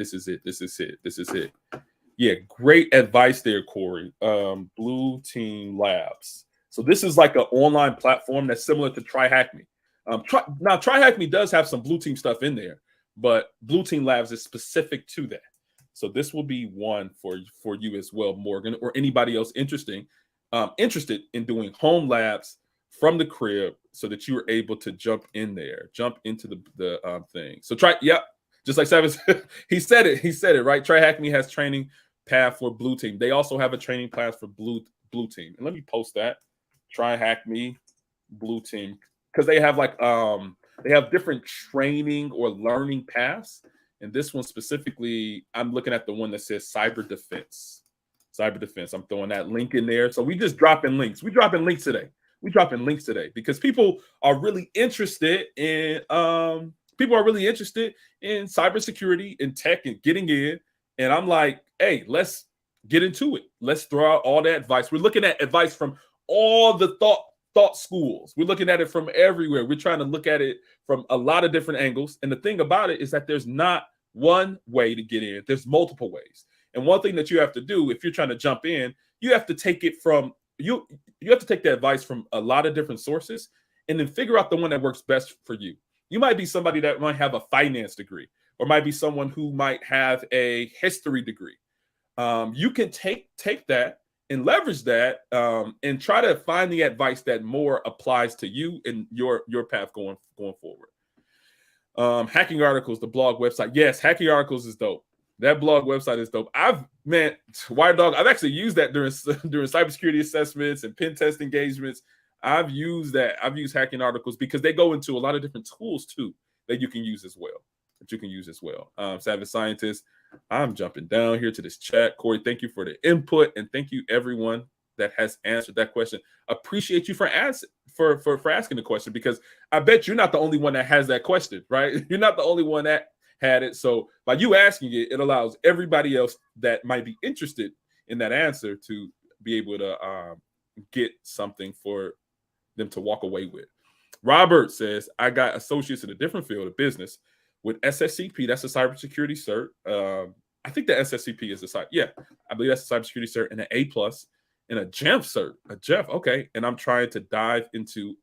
Yeah, great advice there, Corey. Blue Team Labs. So this is like an online platform that's similar to TryHackMe. Now TryHackMe does have some Blue Team stuff in there, but Blue Team Labs is specific to that. So this will be one for you as well, Morgan, or anybody else interested in doing home labs from the crib, so that you are able to jump into the thing. So just like Savage, he said it right. TryHackMe has training path for Blue Team. They also have a training path for Blue Team. And let me post that TryHackMe Blue Team, because they have they have different training or learning paths. And this one specifically, I'm looking at the one that says cyber defense. I'm throwing that link in there. So we just dropping links. We're dropping links today because people are really interested in cybersecurity and tech and getting in. And I'm like, hey, let's get into it. Let's throw out all that advice. We're looking at advice from all the thought schools. We're looking at it from everywhere. We're trying to look at it from a lot of different angles. And the thing about it is that there's not one way to get in. There's multiple ways. And one thing that you have to do if you're trying to jump in, you have to take it from you have to take the advice from a lot of different sources and then figure out the one that works best for you. You might be somebody that might have a finance degree, or might be someone who might have a history degree. You can take that and leverage that and try to find the advice that more applies to you and your path going forward. Hacking Articles, the blog website. Yes, Hacking Articles is dope. That blog website is dope. Wired Dog, I've actually used that during cybersecurity assessments and pen test engagements. I've used that. I've used Hacking Articles because they go into a lot of different tools too that you can use as well. Savage Scientist, I'm jumping down here to this chat. Corey, thank you for the input, and thank you everyone that has answered that question. Appreciate you for asking the question, because I bet you're not the only one that has that question, right? You're not the only one that had it. So by you asking it, it allows everybody else that might be interested in that answer to be able to get something for them to walk away with. Robert says, I got associates in a different field of business with SSCP. That's a cybersecurity cert. I think the SSCP is a site. Yeah, I believe that's a cybersecurity cert, and an A+ and a GEMF cert. A GEMF, okay. And I'm trying to dive into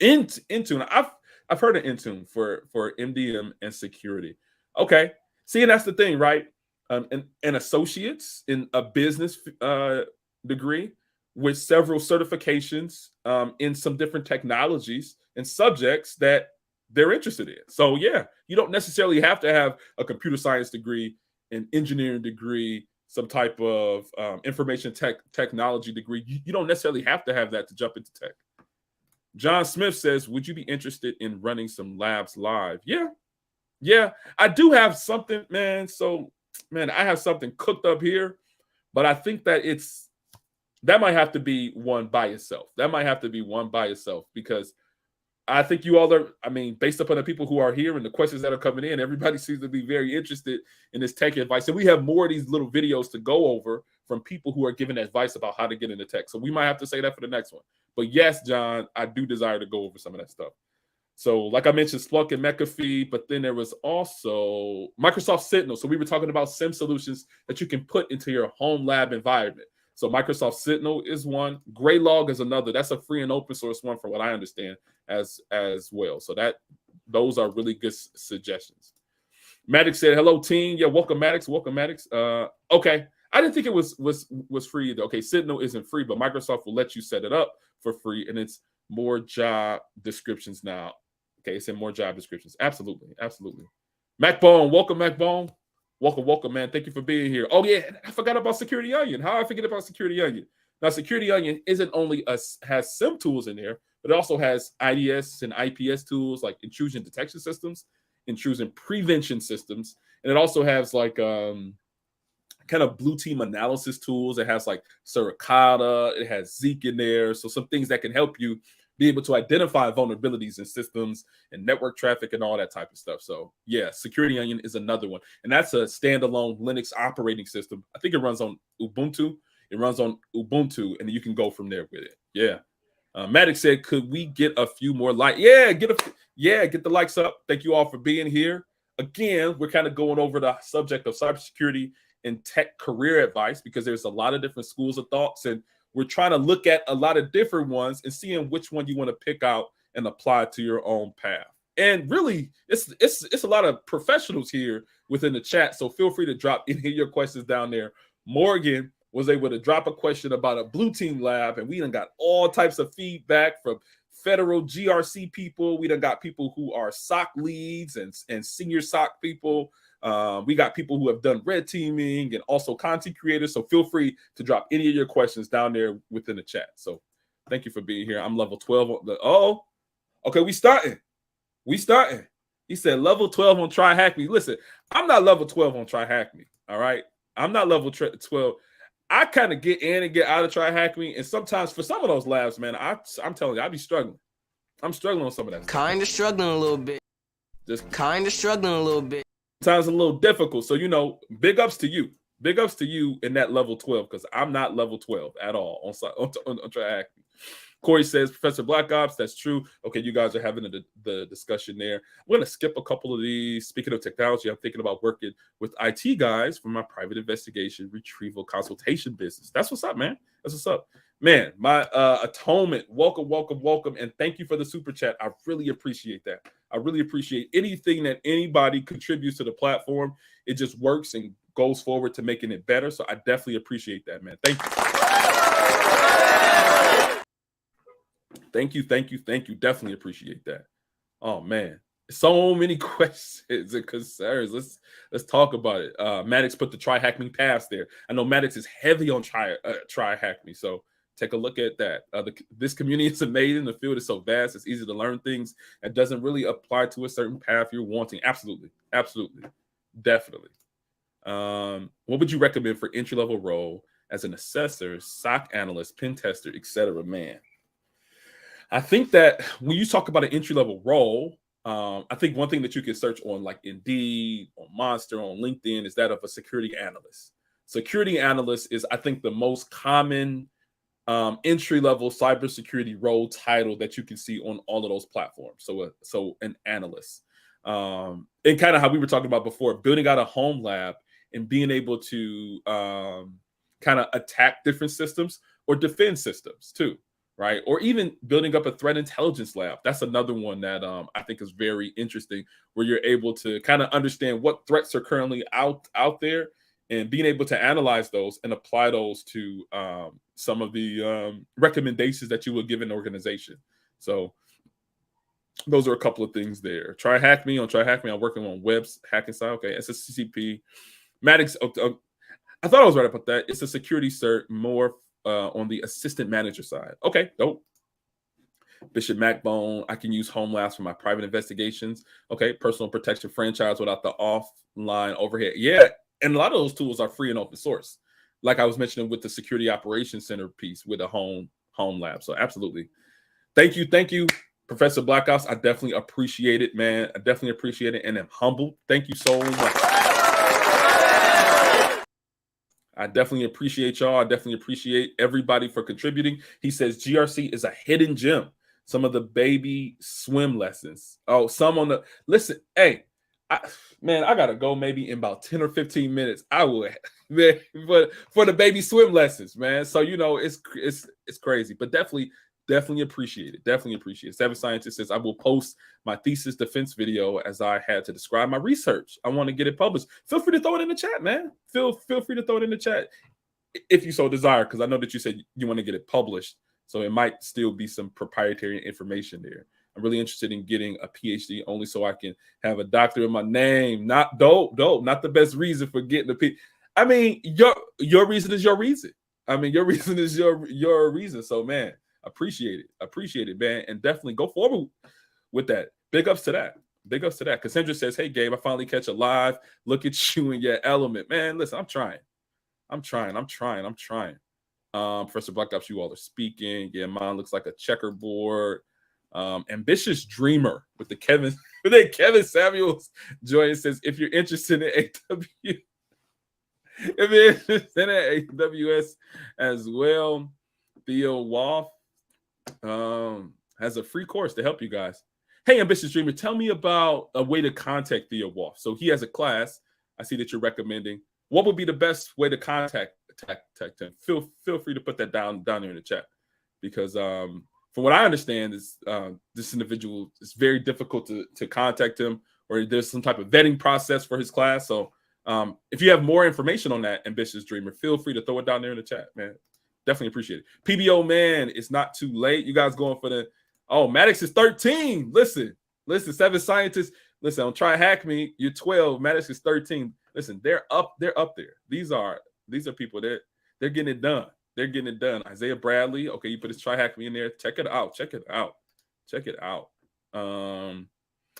Intune. I've heard of Intune for MDM and security. Okay. See, and that's the thing, right? And associates in a business degree with several certifications in some different technologies and subjects that they're interested in. So yeah, you don't necessarily have to have a computer science degree, an engineering degree, some type of information technology degree. You don't necessarily have to have that to jump into tech. John Smith says, would you be interested in running some labs live? Yeah, I do have something, man. So, man, I have something cooked up here, but I think that that might have to be one by itself. Because I think you all are, based upon the people who are here and the questions that are coming in, everybody seems to be very interested in this tech advice. And we have more of these little videos to go over from people who are giving advice about how to get into tech. So we might have to say that for the next one. But yes, John, I do desire to go over some of that stuff. So like I mentioned, Splunk and McAfee, but then there was also Microsoft Sentinel. So we were talking about SIM solutions that you can put into your home lab environment. So Microsoft Sentinel is one. Graylog is another. That's a free and open source one, from what I understand, as well. So those are really good suggestions. Maddox said, "Hello, team." Yeah, welcome, Maddox. Welcome, Maddox. Okay, I didn't think it was free either. Okay, Sentinel isn't free, but Microsoft will let you set it up for free, and it's more job descriptions now. Okay, it's in more job descriptions. Absolutely. MacBone, welcome, MacBone. Welcome, man. Thank you for being here. Oh, yeah, I forgot about Security Onion. How I forget about Security Onion? Now, Security Onion isn't only has SIM tools in there, but it also has IDS and IPS tools like intrusion detection systems, intrusion prevention systems, and it also has like kind of blue team analysis tools. It has like Suricata, it has Zeek in there, so some things that can help you be able to identify vulnerabilities in systems and network traffic and all that type of stuff. So yeah, Security Onion is another one. And that's a standalone Linux operating system. I think it runs on Ubuntu. And you can go from there with it. Yeah. Maddox said, could we get a few more likes? Yeah, get the likes up. Thank you all for being here. Again, we're kind of going over the subject of cybersecurity and tech career advice, because there's a lot of different schools of thoughts, and we're trying to look at a lot of different ones and seeing which one you want to pick out and apply to your own path. And really, it's a lot of professionals here within the chat, so feel free to drop any of your questions down there. Morgan was able to drop a question about a blue team lab, and we done got all types of feedback from federal GRC people. We done got people who are SOC leads and senior SOC people. We got people who have done red teaming and also content creators. So feel free to drop any of your questions down there within the chat. So thank you for being here. I'm level 12. Okay, we starting. He said level 12 on Try Hack Me. Listen, I'm not level 12 on Try Hack Me. All right, I'm not level 12. I kind of get in and get out of Try Hack Me, and sometimes for some of those labs, man, I'm telling you, I be struggling. I'm struggling on some of that. Kind of struggling a little bit. Sometimes a little difficult. So, big ups to you. Big ups to you in that level 12, because I'm not level 12 at all on Try Hack Me. Corey says, Professor Black Ops, that's true. Okay, you guys are having the discussion there. I'm going to skip a couple of these. Speaking of technology, I'm thinking about working with IT guys for my private investigation retrieval consultation business. That's what's up, man. That's what's up. Man, my Atonement, welcome. And thank you for the super chat. I really appreciate that. I really appreciate anything that anybody contributes to the platform. It just works and goes forward to making it better. So I definitely appreciate that, man. Thank you. Thank you. Definitely appreciate that. Oh man, so many questions and concerns. Let's talk about it. Maddox put the Try Hack Me pass there. I know Maddox is heavy on Try Hack Me, so take a look at that. This community is amazing. The field is so vast. It's easy to learn things that doesn't really apply to a certain path you're wanting. Absolutely, definitely. What would you recommend for entry-level role as an assessor, SOC analyst, pen tester, etc. Man, I think that when you talk about an entry-level role, I think one thing that you can search on like Indeed, on Monster, on LinkedIn is that of a security analyst. Security analyst is, I think, the most common entry-level cybersecurity role title that you can see on all of those platforms. So an analyst. And kind of how we were talking about before, building out a home lab and being able to kind of attack different systems or defend systems too, right? Or even building up a threat intelligence lab. That's another one that I think is very interesting, where you're able to kind of understand what threats are currently out there and being able to analyze those and apply those to some of the recommendations that you will give an organization. So those are a couple of things there. Try Hack Me. I'm working on webs hacking side. Okay, SSCP. Maddox. I thought I was right about that. It's a security cert, more on the assistant manager side. Okay, dope. Bishop Macbone. I can use Home Labs for my private investigations. Okay, personal protection franchise without the offline overhead. Yeah, and a lot of those tools are free and open source. Like I was mentioning with the security operations center piece with a home lab. So absolutely. Thank you, Professor Blackops. I definitely appreciate it, man. I definitely appreciate it and am humbled. Thank you so much. I definitely appreciate y'all. I definitely appreciate everybody for contributing. He says GRC is a hidden gem. Some of the baby swim lessons. Oh, some on the listen. Hey, I gotta go maybe in about 10 or 15 minutes. I would, man, for the baby swim lessons, man. So it's crazy, but definitely appreciate it. Definitely appreciate it. Seven Scientist says I will post my thesis defense video as I had to describe my research. I want to get it published. Feel free to throw it in the chat, man. Feel free to throw it in the chat if you so desire, because I know that you said you want to get it published, so it might still be some proprietary information there. I'm really interested in getting a PhD only so I can have a doctor in my name. Not dope, not the best reason for getting a PhD. I mean, your reason is your reason. I mean, your reason is your reason. So, man, appreciate it, man, and definitely go forward with that. Big ups to that. Cassandra says, "Hey, Gabe, I finally catch a live. Look at you in your element, man. Listen, I'm trying. Professor Black Ops, you all are speaking. Yeah, mine looks like a checkerboard. Ambitious Dreamer with the Kevin Samuels join says, if you're interested in AWS as well, Theo Wolf has a free course to help you guys. Hey, Ambitious Dreamer, tell me about a way to contact Theo Wolf. So he has a class I see that you're recommending. What would be the best way to contact him? Feel free to put that down there in the chat, because from what I understand is this individual is very difficult to contact him, or there's some type of vetting process for his class. So if you have more information on that, Ambitious Dreamer, feel free to throw it down there in the chat, man. Definitely appreciate it. PBO, man, it's not too late. You guys going for Maddox is 13. Listen, Seven Scientists. Listen, on Try Hack Me, you're 12. Maddox is 13. Listen, they're up there. These are people that they're getting it done. They're getting it done. Isaiah Bradley. Okay, you put his Try Hack Me in there. Check it out.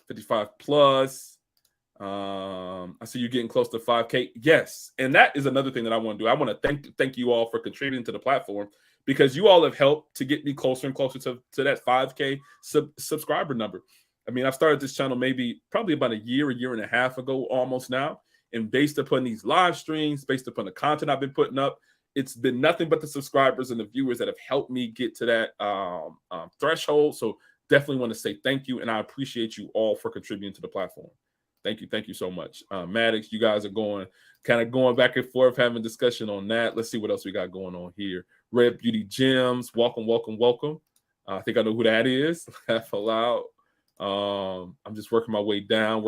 55 plus. I see you getting close to 5K. Yes, and that is another thing that I want to do. I want to thank you all for contributing to the platform, because you all have helped to get me closer and closer to that 5K subscriber number. I mean, I've started this channel probably about a year and a half ago almost now. And based upon these live streams, based upon the content I've been putting up, it's been nothing but the subscribers and the viewers that have helped me get to that threshold. So definitely want to say thank you. And I appreciate you all for contributing to the platform. Thank you so much. Maddox, you guys are going back and forth, having discussion on that. Let's see what else we got going on here. Red Beauty Gems, welcome. I think I know who that is. Laugh aloud. I'm just working my way down.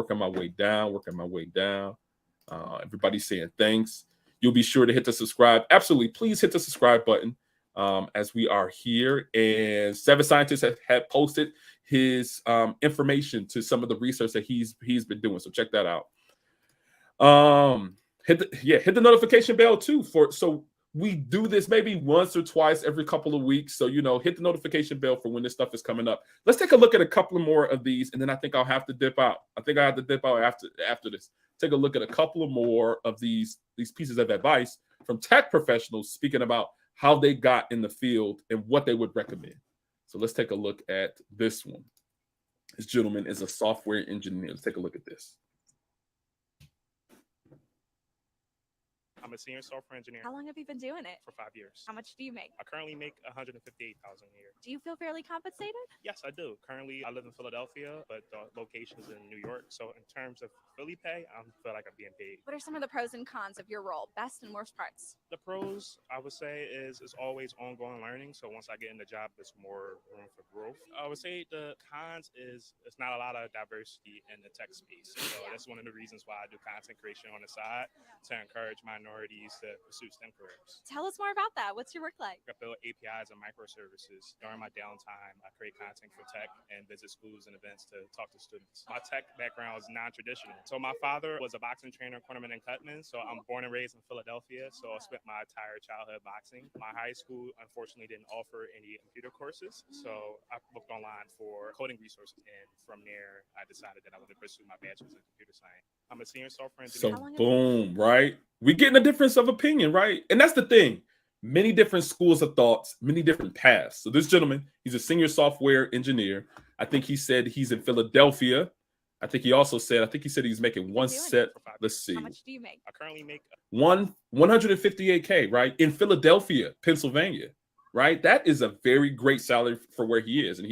Everybody's saying thanks. You'll be sure to hit the subscribe. Absolutely. Please hit the subscribe button as we are here. And Seven Scientists have posted his information to some of the research that he's been doing. So check that out. Hit the notification bell too, so we do this maybe once or twice every couple of weeks. So, hit the notification bell for when this stuff is coming up. Let's take a look at a couple more of these, and then I think I'll have to dip out. After this. Take a look at a couple of more of these pieces of advice from tech professionals speaking about how they got in the field and what they would recommend. So let's take a look at this one. This gentleman is a software engineer. Let's take a look at this. I'm a senior software engineer How long have you been doing it? for 5 years. How much do you make? I currently make $158,000 a year. Do you feel fairly compensated? Yes, I do. Currently, I live in Philadelphia, but the location is in New York. So in terms of Philly pay, I feel like I'm being paid. What are some of the pros and cons of your role? Best and worst parts? The pros, I would say, is always ongoing learning. So once I get in the job, there's more room for growth. I would say the cons is it's not a lot of diversity in the tech space. So that's one of the reasons why I do content creation on the side to encourage minorities to pursue STEM careers. Tell us more about that. What's your work like? I build APIs and microservices. During my downtime, I create content for tech and visit schools and events to talk to students. My tech background is non-traditional. So my father was a boxing trainer, cornerman and cutman. So I'm born and raised in Philadelphia. So I spent my entire childhood boxing. My high school, unfortunately, didn't offer any computer courses. So I looked online for coding resources. And from there, I decided that I wanted to pursue my bachelor's in computer science. I'm a senior software engineer. So boom, right? We getting a difference of opinion, right? And that's the thing. Many different schools of thoughts, many different paths. So this gentleman, he's a senior software engineer. I think he said he's in Philadelphia. I think he also said, he's making one set. Let's see. How much do you make? I currently make $158K, right? In Philadelphia, Pennsylvania, right? That is a very great salary for where he is. And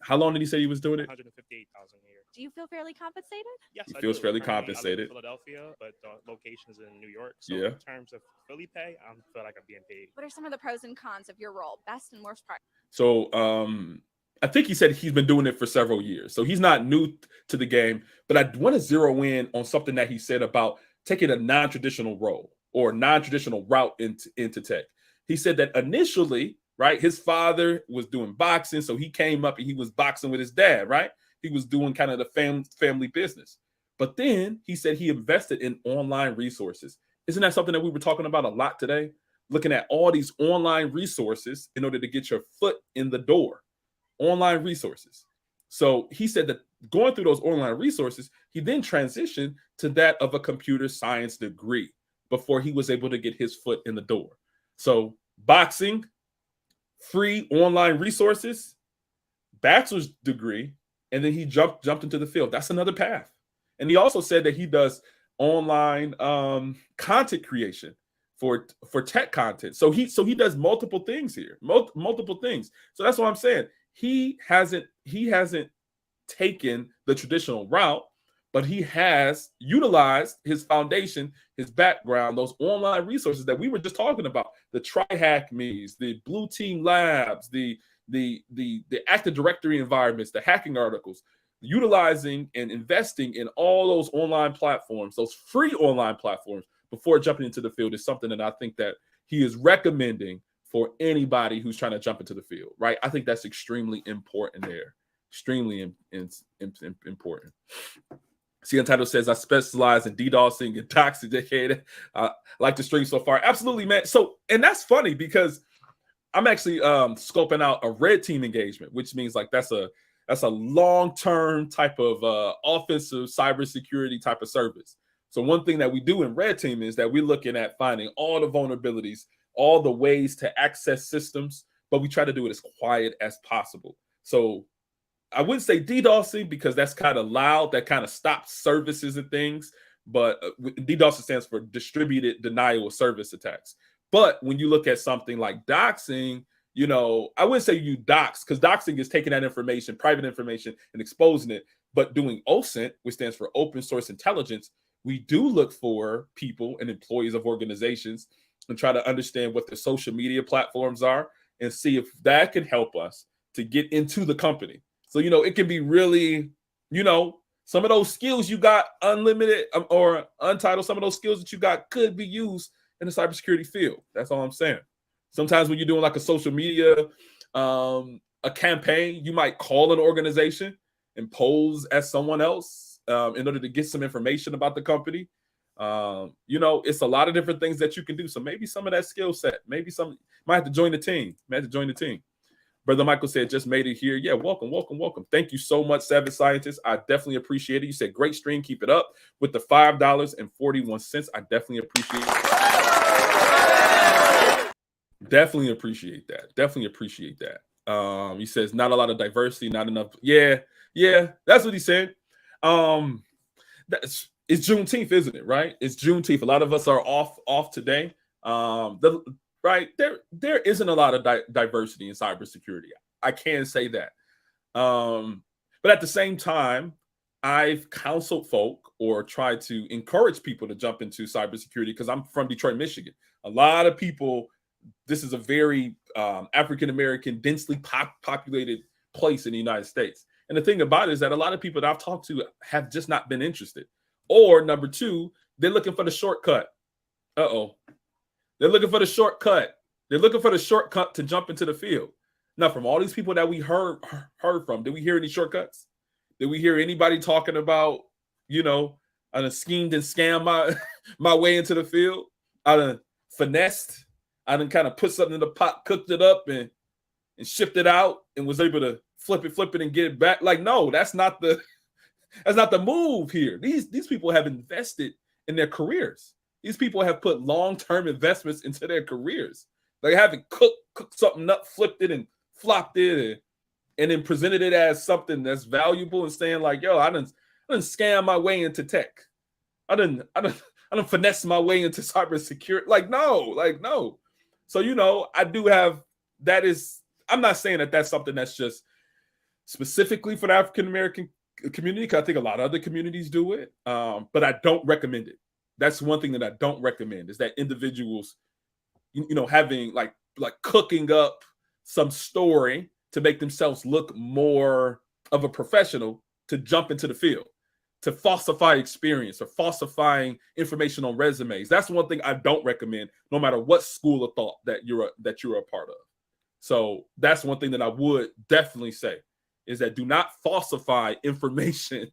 how long did he say he was doing it? $158,000 a year. Do you feel fairly compensated? Yes, He I feels do. fairly Currently, I live compensated. in Philadelphia, but the location is in New York. So Yeah. in terms of Philly pay, I feel like I'm being paid. What are some of the pros and cons of your role? Best and worst parts? So I think he said he's been doing it for several years. So he's not new to the game, but I want to zero in on something that he said about taking a non-traditional role or non-traditional route into tech. He said that initially, right, his father was doing boxing. So he came up and he was boxing with his dad, right? He was doing kind of the family business. But then he said he invested in online resources. Isn't that something that we were talking about a lot today? Looking at all these online resources in order to get your foot in the door. Online resources. So he said that going through those online resources, he then transitioned to that of a computer science degree before he was able to get his foot in the door. So boxing, free online resources, bachelor's degree, and then he jumped into the field. That's another path. And he also said that he does online content creation for tech content. So he does multiple things here, multiple things. So that's what I'm saying. He hasn't taken the traditional route, but he has utilized his foundation, his background, those online resources that we were just talking about, the TriHack Me's, the Blue Team Labs, the Active Directory environments, the hacking articles, utilizing and investing in all those online platforms, those free online platforms before jumping into the field is something that I think that he is recommending for anybody who's trying to jump into the field, right? I think that's extremely important there. Extremely important. See, Untitled says, I specialize in DDoSing and toxic. I like the stream so far. Absolutely, man. So, and that's funny because I'm actually scoping out a red team engagement, which means like that's a long-term type of offensive cybersecurity type of service. So one thing that we do in red team is that we're looking at finding all the vulnerabilities, all the ways to access systems, but we try to do it as quiet as possible. So I wouldn't say DDoSing because that's kind of loud. That kind of stops services and things. But DDoS stands for distributed denial of service attacks. But when you look at something like doxing, you know, I wouldn't say you dox because doxing is taking that information, private information, and exposing it. But doing OSINT, which stands for open source intelligence, we do look for people and employees of organizations and try to understand what the social media platforms are and see if that can help us to get into the company. So, you know, it can be really, you know, some of those skills you got unlimited or untitled, some of those skills that you got could be used in the cybersecurity field. That's all I'm saying. Sometimes when you're doing like a social media, a campaign, you might call an organization and pose as someone else in order to get some information about the company. You know, it's a lot of different things that you can do. So maybe some of that skill set, maybe some might have to join the team. Brother Michael said, just made it here. Yeah, welcome. Thank you so much, Savage Scientist. I definitely appreciate it. You said, great stream. Keep it up with the $5.41. I definitely appreciate it. Definitely appreciate that. Definitely appreciate that. He says not a lot of diversity, not enough. Yeah, that's what he said. It's Juneteenth, isn't it? Right? It's Juneteenth. A lot of us are off today. Right there isn't a lot of diversity in cybersecurity. I can say that. But at the same time, I've counseled folk or tried to encourage people to jump into cybersecurity because I'm from Detroit, Michigan. A lot of people. This is a very African American, densely populated place in the United States. And the thing about it is that a lot of people that I've talked to have just not been interested. Or number two, they're looking for the shortcut. They're looking for the shortcut. They're looking for the shortcut to jump into the field. Now, from all these people that we heard from, did we hear any shortcuts? Did we hear anybody talking about, I done schemed and scammed my way into the field? I done finessed. I done kind of put something in the pot, cooked it up, and shipped it out, and was able to flip it, and get it back. Like, no, that's not the move here. These people have invested in their careers. These people have put long-term investments into their careers. They haven't cooked something up, flipped it, and flopped it, and then presented it as something that's valuable and saying like, yo, I done scam my way into tech. I done finesse my way into cybersecurity. Like, no. So, I do have, I'm not saying that that's something that's just specifically for the African-American community, because I think a lot of other communities do it, but I don't recommend it. That's one thing that I don't recommend, is that individuals, having like cooking up some story to make themselves look more of a professional to jump into the field, to falsify experience or falsifying information on resumes. That's one thing I don't recommend, no matter what school of thought that you're a part of. So that's one thing that I would definitely say, is that do not falsify information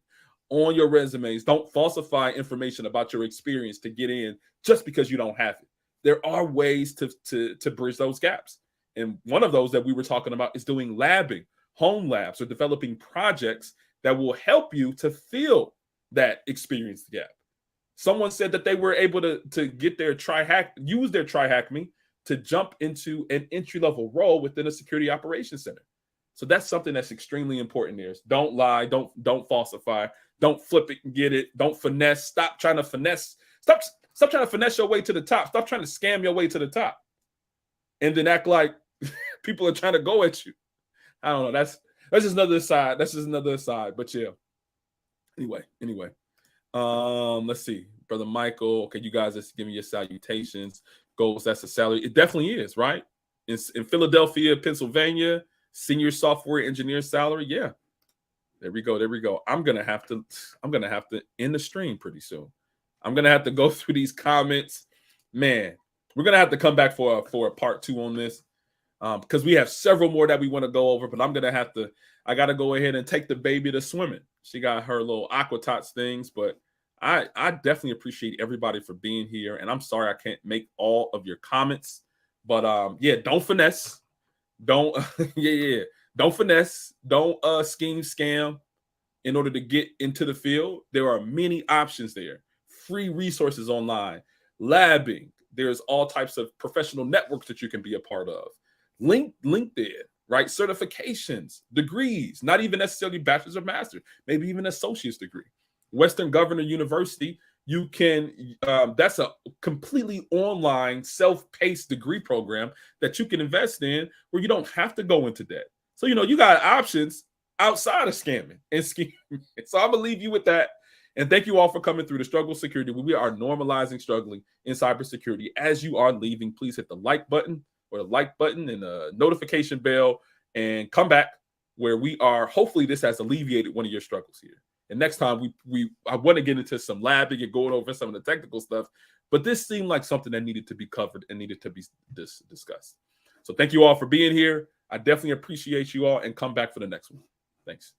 on your resumes. Don't falsify information about your experience to get in just because you don't have it. There are ways to bridge those gaps. And one of those that we were talking about is doing labbing, home labs, or developing projects that will help you to fill that experience gap. Someone said that they were able to get their use their TriHackMe to jump into an entry-level role within a security operations center. So that's something that's extremely important there. Don't lie, don't falsify, don't flip it and get it, don't finesse. Stop trying to finesse. Stop trying to finesse your way to the top. Stop trying to scam your way to the top. And then act like people are trying to go at you. I don't know. That's just another side. That's just another side. But yeah. Anyway. Let's see. Brother Michael. Okay, you guys just give me your salutations. Goals, that's a salary. It definitely is, right? In Philadelphia, Pennsylvania, senior software engineer salary. Yeah. There we go. I'm gonna have to end the stream pretty soon. I'm gonna have to go through these comments. Man, we're gonna have to come back for a part 2 on this. Because we have several more that we want to go over, but I gotta go ahead and take the baby to swimming. She got her little aqua tots things, but I definitely appreciate everybody for being here. And I'm sorry I can't make all of your comments, but don't finesse. Don't don't finesse. Don't scheme, scam in order to get into the field. There are many options there. Free resources online, labbing. There's all types of professional networks that you can be a part of. LinkedIn, right? Certifications, degrees, not even necessarily bachelor's or master's, maybe even associate's degree. Western Governor University, you can, that's a completely online self-paced degree program that you can invest in where you don't have to go into debt. So, you got options outside of scamming and scheming. So I'm going to leave you with that. And thank you all for coming through the Struggle Security. We are normalizing struggling in cybersecurity. As you are leaving, please hit the like button and the notification bell and come back where we are. Hopefully this has alleviated one of your struggles here. And next time I want to get into some labbing and going over some of the technical stuff, but this seemed like something that needed to be covered and needed to be discussed. So thank you all for being here. I definitely appreciate you all, and come back for the next one. Thanks.